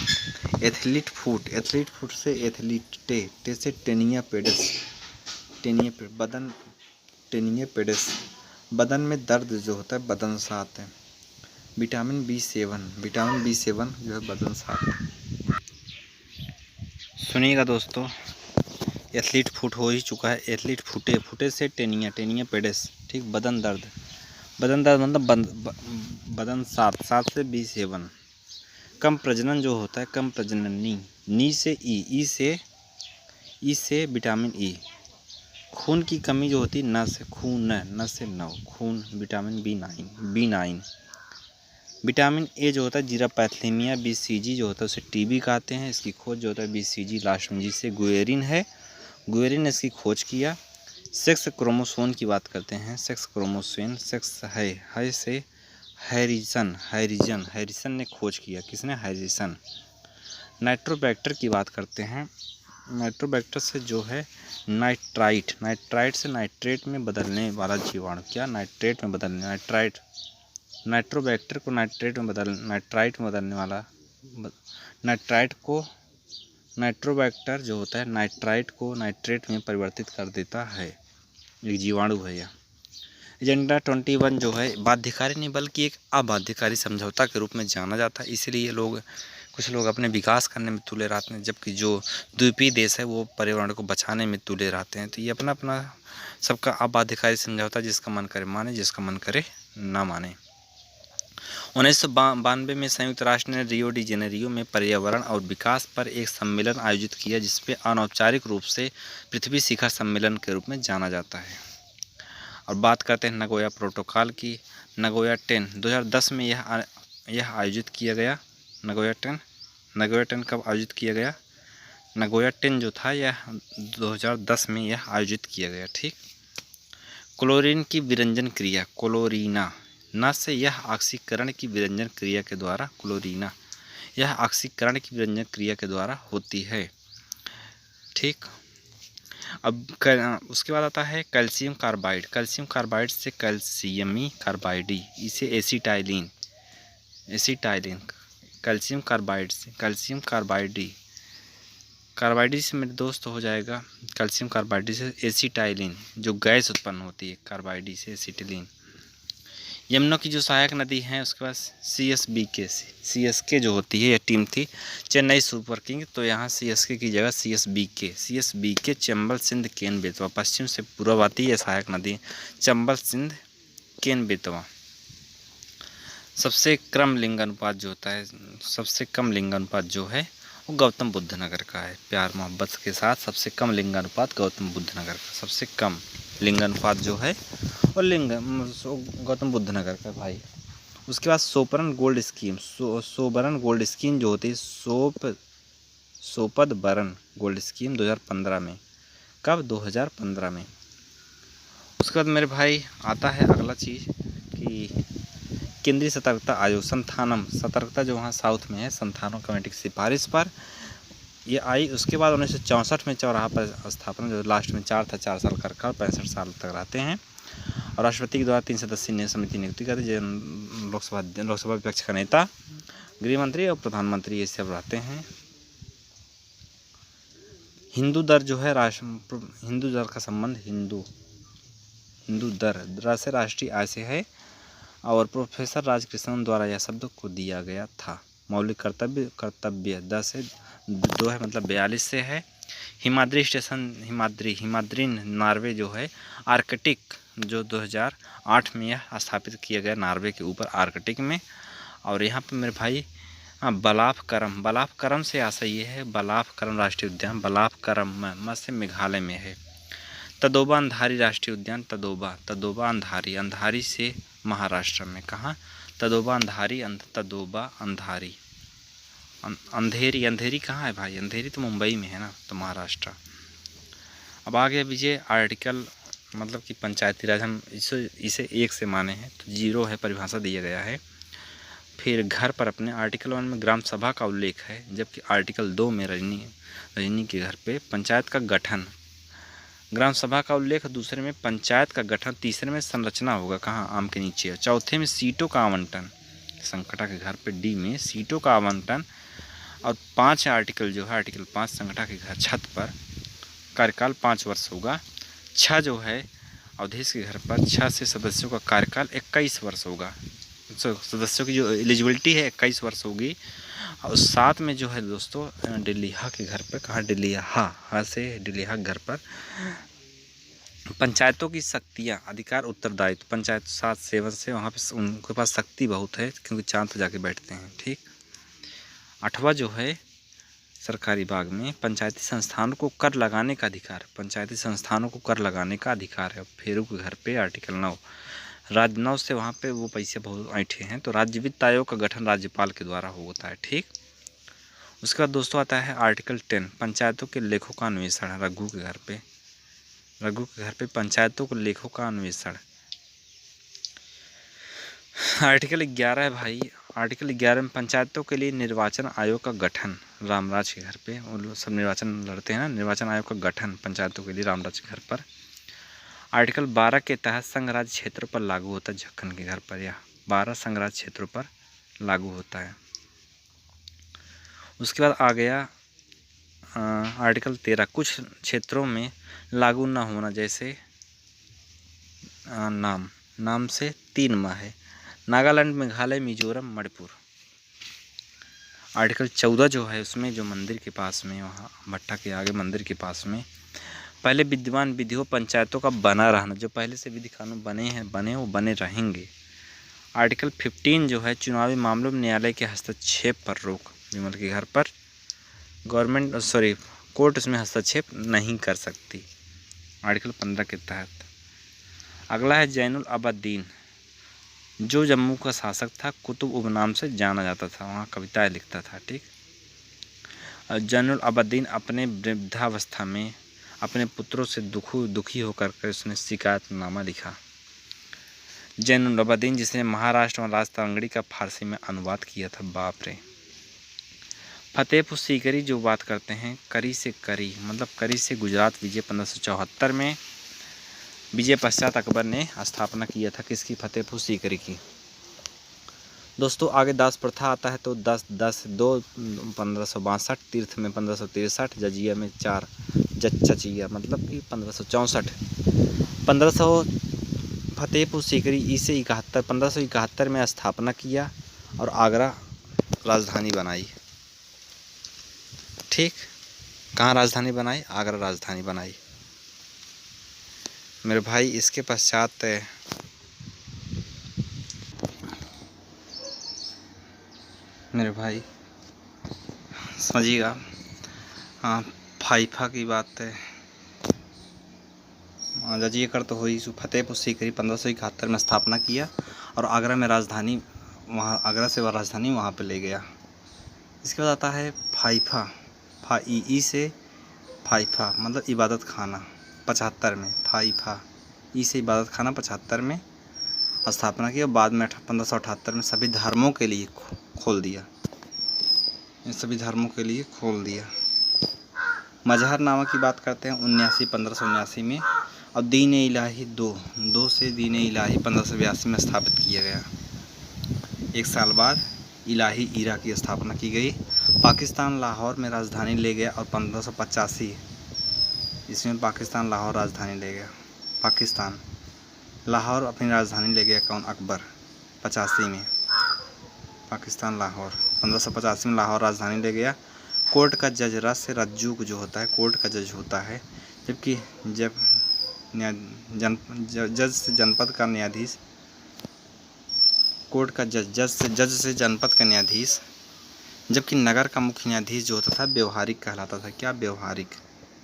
एथलीट फुट से एथलीट, टे से टेनिया पेडिस, बदन में दर्द जो होता है बदन सात है। विटामिन B7 जो है बदन सात। सुनिएगा दोस्तों, एथलीट फुट हो ही चुका है, एथलीट फुटे से टेनिया पेडिस, ठीक। बदन दर्द मतलब बदन सात से B7। कम प्रजनन जो होता है, कम प्रजनन नी से ई से विटामिन E। खून की कमी जो होती है न से नौ, खून, विटामिन B9। विटामिन A जो होता है जीरापैथीमिया, BCG जो होता है उसे TB कहते हैं। इसकी खोज जो होता है BCG लास्ट में जिससे गुएरिन ने इसकी खोज किया। सेक्स क्रोमोसोम की बात करते हैं, सेक्स है से हैरिसन ने खोज किया, किसने? हैरिसन। नाइट्रोबैक्टर की बात करते हैं, नाइट्रोबैक्टर से जो है नाइट्राइट से नाइट्रेट में बदलने वाला जीवाणु, क्या? नाइट्रेट में बदलने, नाइट्रोबैक्टर को नाइट्राइट में बदलने वाला, नाइट्रोबैक्टर जो होता है नाइट्राइट को नाइट्रेट में परिवर्तित कर देता है, एक जीवाणु है यह। एजेंडा 21 जो है बाध्यकारी नहीं बल्कि एक अबाध्यकारी समझौता के रूप में जाना जाता है, इसीलिए कुछ लोग अपने विकास करने में तुले रहते हैं, जबकि जो द्वीपीय देश है वो पर्यावरण को बचाने में तुले रहते हैं। तो ये अपना सबका अबाध्यकारी समझौता, जिसका मन करे माने, जिसका मन करे ना माने। 1992 में संयुक्त राष्ट्र ने रियो डी जेनेरियो में पर्यावरण और विकास पर एक सम्मेलन आयोजित किया, जिसपे अनौपचारिक रूप से पृथ्वी शिखर सम्मेलन के रूप में जाना जाता है। और बात करते हैं नगोया प्रोटोकॉल की। नगोया 10 2010 में यह आयोजित किया गया। नगोया 10 कब आयोजित किया गया? नगोया 10 जो था यह 2010 में यह आयोजित किया गया, ठीक। क्लोरीन की विरंजन क्रिया, क्लोरीना न से यह ऑक्सीकरण की विरंजन क्रिया के द्वारा, क्लोरीना यह ऑक्सीकरण की विरंजन क्रिया के द्वारा होती है, ठीक। अब उसके बाद आता है कैल्शियम कार्बाइड से कैल्शियमी कार्बाइडी, इसे एसिटाइलिन, कैल्शियम कार्बाइड से कैल्शियम कार्बाइडी से मेरे दोस्त हो जाएगा, कैल्शियम कार्बाइडी से एसिटाइलिन जो गैस उत्पन्न होती है, कार्बाइडी से एसिटिलीन। यमुना की जो सहायक नदी है उसके पास CSK जो होती है, यह टीम थी चेन्नई सुपर किंग, तो यहाँ CSK की जगह CSBK चंबल सिंध केन बेतवा, पश्चिम से पूर्व आती है सहायक नदी चंबल सिंध केन बेतवा। सबसे कम लिंगानुपात जो है वो गौतम बुद्ध नगर का है। प्यार मोहब्बत के साथ सबसे कम लिंगानुपात गौतम बुद्ध नगर का, सबसे कम लिंगानुपात जो है और गौतम बुद्ध नगर का भाई। उसके बाद सोबरन गोल्ड स्कीम जो होती है, सोपद बरन गोल्ड स्कीम 2015 में, कब? 2015 में। उसके बाद मेरे भाई आता है अगला चीज़ कि केंद्रीय सतर्कता आयोग, सतर्कता जो वहाँ साउथ में है, संथानम कमेटी की सिफारिश पर ये आई। उसके बाद 1964 में चौराहा पर स्थापना, जो लास्ट में 4 था, 4 साल कर 65 साल तक रहते हैं। और राष्ट्रपति के द्वारा 3 सदस्यीय समिति नियुक्ति करती है। लोकसभा विपक्ष का नेता, गृह मंत्री और प्रधानमंत्री, ये सब रहते हैं। हिंदू दर जो है हिंदू दर का संबंध हिंदू दर से राष्ट्रीय आय से है। और प्रोफेसर राजकृष्णन द्वारा यह शब्द को दिया गया था। मौलिक कर्तव्य 10 से 2 है, मतलब 42 से है। हिमाद्री स्टेशन, हिमाद्रीन नॉर्वे जो है आर्कटिक, जो 2008 में यह स्थापित किया गया नॉर्वे के ऊपर आर्कटिक में। और यहाँ पे मेरे भाई बलाफकरम से आशय ये है, बलाफकरम राष्ट्रीय उद्यान, बलाफकरम मध्य मेघालय में है। तदोबा अंधारी राष्ट्रीय उद्यान, तदोबा अंधारी से महाराष्ट्र में, कहाँ? तदोबा अंधारी, अंधेरी कहाँ है भाई? अंधेरी तो मुंबई में है ना, तो महाराष्ट्र। अब आगे विजय आर्टिकल, मतलब कि पंचायती राज, हम इसे 1 से माने हैं तो 0 है, परिभाषा दिया गया है। फिर घर पर अपने आर्टिकल 1 में ग्राम सभा का उल्लेख है, जबकि आर्टिकल 2 में रजनी के घर पे पंचायत का गठन, ग्राम सभा का उल्लेख, दूसरे में पंचायत का गठन, तीसरे में संरचना होगा, कहाँ? आम के नीचे, चौथे में सीटों का आवंटन, संकटा के घर पे D में सीटों का आवंटन। और 5 आर्टिकल जो है, आर्टिकल 5 संकटा के घर छत पर कार्यकाल 5 वर्ष होगा। 6 जो है अवधेश के घर पर 6 से सदस्यों का कार्यकाल 21 वर्ष होगा। सदस्यों की जो एलिजिबिलिटी है 21 वर्ष होगी। और 7 में जो है दोस्तों डिलिहा के घर पर, कहाँ? डिलिहा से डिलिहा के घर पर पंचायतों की शक्तियाँ, अधिकार, उत्तरदायित्व, पंचायत 7 से वहाँ पे उनके पास शक्ति बहुत है, क्योंकि चांद पर जाके बैठते हैं। ठीक। 8वां जो है सरकारी बाग में पंचायती संस्थानों को कर लगाने का अधिकार, पंचायती संस्थानों को कर लगाने का अधिकार है। फेरू के घर पे आर्टिकल 9, राज्य 9 से वहाँ पे वो पैसे बहुत ऐंठे हैं, तो राज्य वित्त आयोग का गठन राज्यपाल के द्वारा होता है। ठीक। उसके बाद दोस्तों आता है आर्टिकल 10, पंचायतों के लेखों का अन्वेषण, रघु के घर पे पंचायतों के लेखों का अन्वेषण। आर्टिकल 11 है भाई, आर्टिकल 11 में पंचायतों के लिए निर्वाचन आयोग का गठन, रामराज के घर पे, वो लोग सब निर्वाचन लड़ते हैं ना, निर्वाचन आयोग का गठन पंचायतों के लिए रामराज के घर पर। आर्टिकल 12 के तहत संघ राज्य क्षेत्रों पर लागू होता है, झक्खन के घर पर, या 12 संघ राज्य क्षेत्रों पर लागू होता है। उसके बाद आ गया आर्टिकल 13, कुछ क्षेत्रों में लागू न होना, जैसे नाम से 3 माह है, नागालैंड, मेघालय, मिजोरम, मणिपुर। आर्टिकल 14 जो है उसमें, जो मंदिर के पास में, वहाँ भट्टा के आगे मंदिर के पास में, पहले विद्यमान विधियों पंचायतों का बना रहना, जो पहले से विधि कानून बने वो बने रहेंगे। आर्टिकल 15 जो है चुनावी मामलों में न्यायालय के हस्तक्षेप पर रोक, विमल के घर पर कोर्ट इसमें हस्तक्षेप नहीं कर सकती, आर्टिकल 15 के तहत। अगला है जैनुल अबदीन, जो जम्मू का शासक था, कुतुब उपनाम से जाना जाता था, वहाँ कविताएं लिखता था। ठीक। जैनुल अबदीन अपने वृद्धावस्था में अपने पुत्रों से दुखी होकर उसने शिकायतनामा लिखा। जैनुल अबदीन, जिसने महाराष्ट्र और राजतांगड़ी का फारसी में अनुवाद किया था, बाप रे। फतेहपुर सीकरी जो बात करते हैं, करी से करी, मतलब करी से गुजरात विजय 1574 में, विजय पश्चात अकबर ने स्थापना किया था किसकी? फतेहपुर सीकरी की। दोस्तों आगे दास प्रथा आता है, तो 10-2 1562, तीर्थ में 1563, जजिया में 4, चचिया मतलब कि 1564, 1500 फतेहपुर सीकरी इसे 1571 में स्थापना किया और आगरा राजधानी बनाई। ठीक। कहाँ राजधानी बनाई? आगरा राजधानी बनाई मेरे भाई। इसके पश्चात मेरे भाई समझिएगा, हाँ, फाइफा की बात है, जजिए कर तो हुई। फतेहपुर सीकरी 1571 में स्थापना किया और आगरा में राजधानी, वहाँ आगरा से वह राजधानी वहाँ पे ले गया। इसके बाद आता है फाइफा, ई से फाइफा मतलब इबादत खाना, 75 में, फाइफा ई से इबादत खाना 75 में स्थापना की और बाद में 1578 में सभी धर्मों के लिए खोल दिया, सभी धर्मों के लिए खोल दिया। मजहरनामा की बात करते हैं 1579 में। और दीन इलाही दो से दीन इलाही 1582 में स्थापित किया गया। एक साल बाद इलाही ईरा की स्थापना की गई। पाकिस्तान लाहौर में राजधानी ले गया और 1585 इसमें पाकिस्तान लाहौर राजधानी ले गया। पाकिस्तान लाहौर अपनी राजधानी ले गया कौन? अकबर 85 में। पाकिस्तान लाहौर 1585 में लाहौर राजधानी ले गया। कोर्ट का जज रस से रज्जू जो होता है कोर्ट का जज होता है, जबकि जज से जनपद का न्यायाधीश, कोर्ट का जज से जनपद का न्यायाधीश, जबकि नगर का मुख्य न्यायाधीश जो होता था व्यवहारिक कहलाता था। क्या? व्यवहारिक।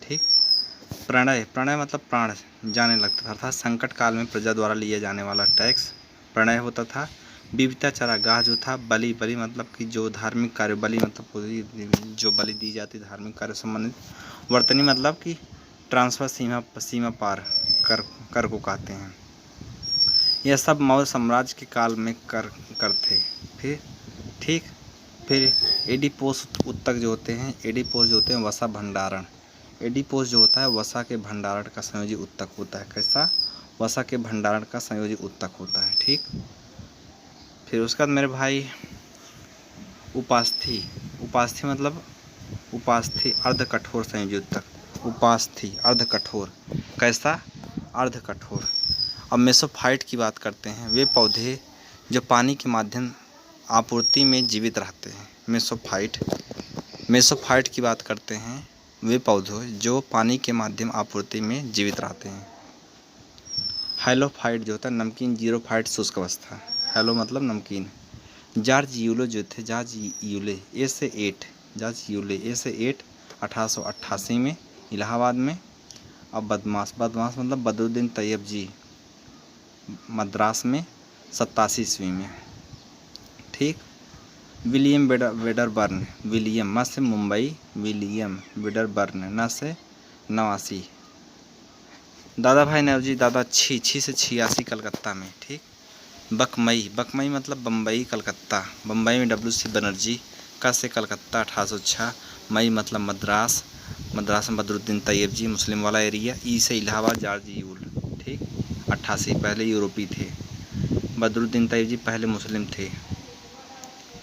ठीक। प्रणय मतलब प्राण जाने लगता था, अर्थात संकट काल में प्रजा द्वारा लिया जाने वाला टैक्स प्रणय होता था। विविधता चरागाह जो था, बलि मतलब कि जो धार्मिक कार्य, बलि मतलब जो बलि दी जाती धार्मिक कार्य संबंधित। वर्तनी मतलब कि ट्रांसफर सीमा पार कर को कहते हैं। यह सब मौर्य साम्राज्य के काल में कर थे। फिर एडिपोस उत्तक जो होते हैं, एडिपोस जो होते हैं वसा भंडारण। एडिपोस जो होता है वसा के भंडारण का संयोजी उत्तक होता है। कैसा? वसा के भंडारण का संयोजी उत्तक होता है। ठीक। फिर उसके बाद मेरे भाई उपास्थि मतलब उपास्थि अर्ध कठोर संयोजी उत्तक। उपास्थि अर्ध कठोर। कैसा? अर्ध कठोर। अब मेसोफाइट की बात करते हैं। वे पौधे जो पानी के माध्यम आपूर्ति में जीवित रहते हैं। मेसोफाइट की बात करते हैं। वे पौधे जो पानी के माध्यम आपूर्ति में जीवित रहते हैं। हैलोफाइट जो होता है नमकीन, जीरोफाइट शुष्क अवस्था। हैलो मतलब नमकीन। जॉर्ज यूले जो थे, जॉर्ज यूले ए से 8 1888 में इलाहाबाद में। अब बदमाश मतलब बदरुद्दीन तैयब जी मद्रास में 87 ईस्वी में। ठीक। विलियम वेडरबर्न, विलियम म से मुंबई, विलियम वेडरबर्न न से नवासी। दादा भाई नवरोजी दादा छी से 86 कलकत्ता में। ठीक। बकमई मतलब बम्बई कलकत्ता, बम्बई में WC बनर्जी। का से कलकत्ता 1806। मई मतलब मद्रास में बदरुद्दीन तैयब जी मुस्लिम वाला एरिया। ई से इलाहाबाद जॉर्ज यूल। ठीक। 88 पहले यूरोपी थे, बदरुद्दीन तैयब जी पहले मुस्लिम थे।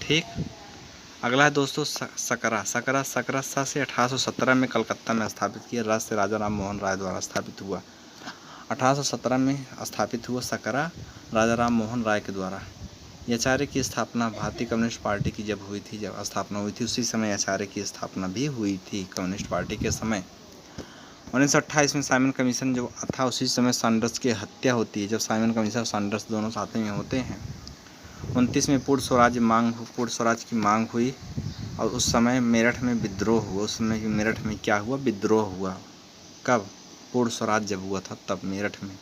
ठीक। अगला है दोस्तों सकरा से 1817 में कलकत्ता में स्थापित किया। रस से राजा राम मोहन राय द्वारा स्थापित हुआ। 1817 में स्थापित हुआ सकरा राजा राम मोहन राय के द्वारा। आचार्य की स्थापना भारतीय कम्युनिस्ट पार्टी की जब स्थापना हुई थी, उसी समय आचार्य की स्थापना भी हुई थी कम्युनिस्ट पार्टी के समय। 1928 में साइमन कमीशन जो था, उसी समय सैंडर्स की हत्या होती है, जब साइमन कमीशन और सैंडर्स दोनों साथ में होते हैं। 29 में पूर्ण स्वराज की मांग हुई और उस समय मेरठ में विद्रोह हुआ। उस समय मेरठ में क्या हुआ? विद्रोह हुआ। कब? पूर्ण स्वराज जब हुआ था तब मेरठ में।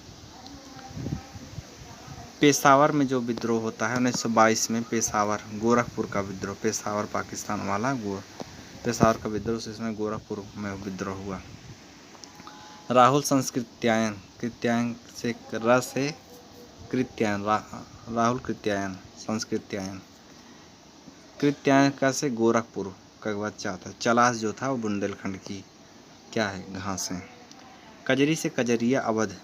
पेशावर में जो विद्रोह होता है 1922 में, पेशावर गोरखपुर का विद्रोह, पेशावर पाकिस्तान वाला पेशावर का विद्रोह, उस समय गोरखपुर में विद्रोह हुआ। राहुल संस्कृत्यायन, कृत्यायन से र से कृत्यायन, राहुल संस्कृत्यायन का से गोरखपुर का बच्चा था। चलास जो था वो बुंदेलखंड की क्या है? घास है। कजरी से कजरिया अवध।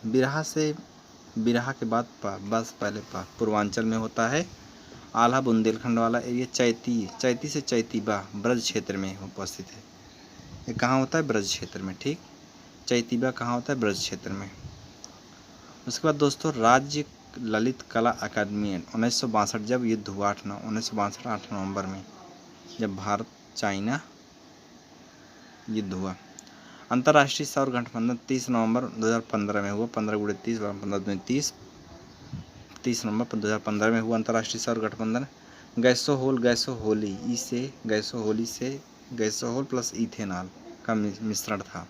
बिरहा के बाद बस पहले पूर्वांचल में होता है। आल्हा बुंदेलखंड वाला एरिया। चैती से चैतीबा ब्रज क्षेत्र में उपस्थित है। ये कहाँ होता है? ब्रज क्षेत्र में। ठीक। चैतीबा कहाँ होता है? ब्रज क्षेत्र में। उसके बाद दोस्तों राज्य ललित कला अकादमी 1962 जब युद्ध हुआ 1962 8 नवंबर में, जब भारत चाइना युद्ध हुआ। अंतर्राष्ट्रीय सौर गठबंधन 30 नवंबर 2015 में हुआ। 15 × 30 15 30 नवंबर 2015 में हुआ अंतर्राष्ट्रीय सौर गठबंधन। गैसोहोली गैसोहोल प्लस इथेनॉल का मिश्रण था।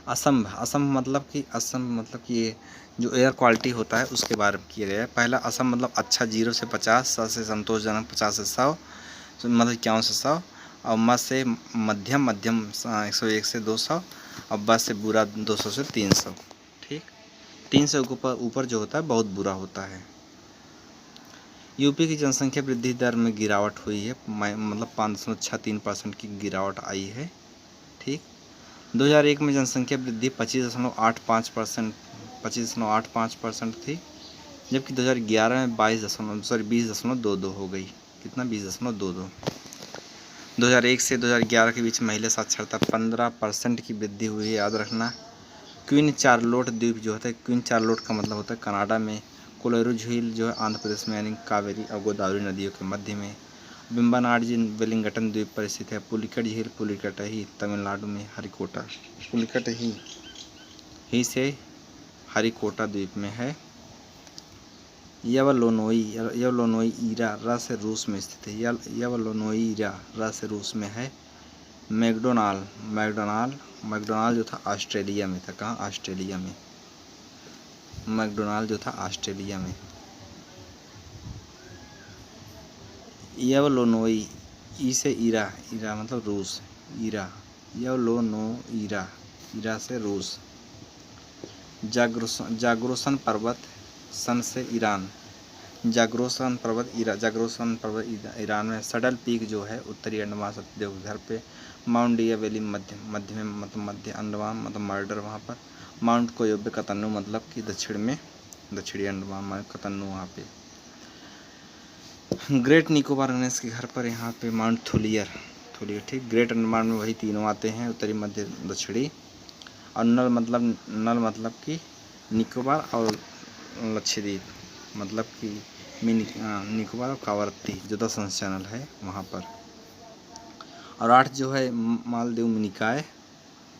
असम मतलब कि ये जो एयर क्वालिटी होता है उसके बारे में किया गया है। पहला असम मतलब अच्छा 0 से 50, 100 से संतोषजनक, 50 से 100 मतलब 51 से 100, और म से मध्यम 101 से 200, और ब से बुरा 200 से 300। ठीक। 300 के ऊपर जो होता है बहुत बुरा होता है। यूपी की जनसंख्या वृद्धि दर में गिरावट हुई है, मतलब 5.63% की गिरावट आई है। ठीक। ठीक। 2001 में जनसंख्या वृद्धि 25.85% थी, जबकि 2011 में 20.22 हो गई। कितना? 20.22। 2001 से 2011 के बीच महिला साक्षरता 15% की वृद्धि हुई है, याद रखना। क्वीन चार्लोट द्वीप जो होता है, क्वीन चार्लोट का मतलब होता है कनाडा में। कोलेरू झील जो है आंध्र प्रदेश में, यानी कावेरी और गोदावरी नदियों के मध्य में। बिम्बानाड जी वेलिंगटन द्वीप पर स्थित है। पुलिकट झील पुलिकट ही तमिलनाडु में, हरिकोटा पुलिकट ही से हरिकोटा द्वीप में है। यवलोनोई रा से रूस में स्थित है। यवलोनोई रा से रूस में है। मैकडोनाल्ड जो था ऑस्ट्रेलिया में था। कहाँ? ऑस्ट्रेलिया में। मैकडोनाल्ड जो था ऑस्ट्रेलिया में। यवलोनोई, ई से ईरा मतलब रूस, यवलोनोईरा से रूस। जाग्रोसन पर्वत, सन से ईरान। जाग्रोसन पर्वत ईरान में। सडल पीक जो है उत्तरी अंडमान द्वीप घर पे। माउंट डिया वैली मध्य में, मतलब मध्य अंडमान, मतलब मर्डर वहाँ पर। माउंट कोयोबे कतन्नू, मतलब कि दक्षिणी अंडमान में कतन्नू वहाँ पे। ग्रेट निकोबार गणेश के घर पर यहाँ पे माउंट थोलियर, ठीक। ग्रेट अंडमान में वही तीनों आते हैं, उत्तरी मध्य दक्षिणी। और नल मतलब कि निकोबार और लक्षद्वीप, मतलब कि निकोबार और कावरत्ती जो 10 चैनल है वहाँ पर। और 8 जो है मालदीव मिनिकॉय,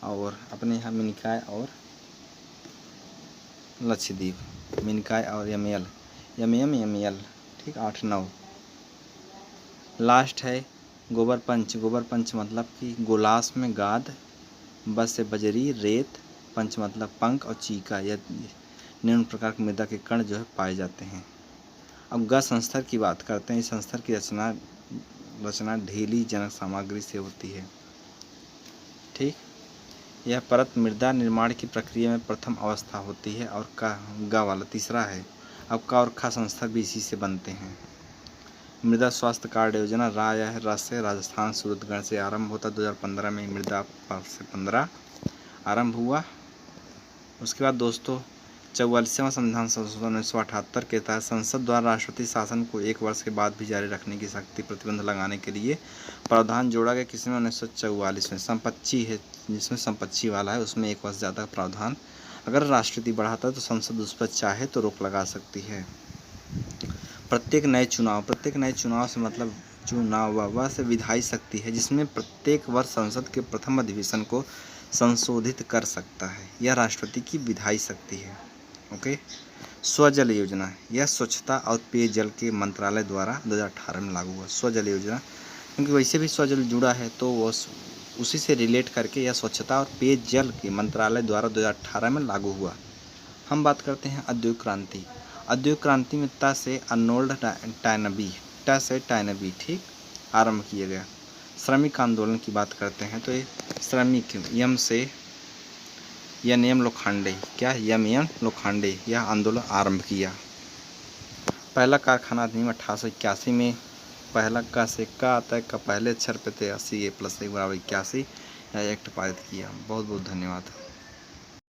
और अपने यहाँ मिनिकॉय और लक्षद्वीप, मिनिकॉय और यमयल, ठीक। 8 9 लास्ट है गोबर पंच मतलब कि गोलास में गाद, बस से बजरी, रेत, पंच मतलब पंख, और चीका, यह निम्न प्रकार की मृदा के कण जो है पाए जाते हैं। अब ग संस्तर की बात करते हैं। इस संस्तर की रचना ढीली जनक सामग्री से होती है, ठीक। यह परत मृदा निर्माण की प्रक्रिया में प्रथम अवस्था होती है। और ग वाला तीसरा है। अब क और ख संस्तर भी इसी से बनते हैं। मृदा स्वास्थ्य कार्ड योजना रा से राजस्थान सूरतगढ़ से आरंभ होता। 2015 में मृदा से 15 आरंभ हुआ। उसके बाद दोस्तों 44वां संविधान संशोधन 1978 के तहत संसद द्वारा राष्ट्रपति शासन को 1 वर्ष के बाद भी जारी रखने की शक्ति प्रतिबंध लगाने के लिए प्रावधान जोड़ा गया। किसमें? 1944 में। संपत्ति है, जिसमें संपत्ति वाला है उसमें 1 वर्ष ज़्यादा प्रावधान। अगर राष्ट्रपति बढ़ाता है तो संसद उस पर चाहे तो रोक लगा सकती है। प्रत्येक नए चुनाव से मतलब चुनाव से विधायी शक्ति है, जिसमें प्रत्येक वर्ष संसद के प्रथम अधिवेशन को संशोधित कर सकता है। यह राष्ट्रपति की विधायी शक्ति है। ओके। स्वजल योजना, यह स्वच्छता और पेयजल के मंत्रालय द्वारा 2018 में लागू हुआ। स्वजल योजना, क्योंकि वैसे भी स्वजल जुड़ा है तो वो उसी से रिलेट करके यह स्वच्छता और पेयजल के मंत्रालय द्वारा 2018 में लागू हुआ। हम बात करते हैं औद्योगिक क्रांति। औद्योगिक क्रांति में ट से अर्नोल्ड टायनबी, ठीक, आरंभ किया गया। श्रमिक आंदोलन की बात करते हैं तो ये श्रमिक यम लोखंडे, यह आंदोलन आरंभ किया। पहला कारखाना अधिनियम 1881 में। पहला का से का आता है, का पहले अक्षर पे थे 80 + 1 = 81, यह एक्ट पारित किया। बहुत बहुत धन्यवाद।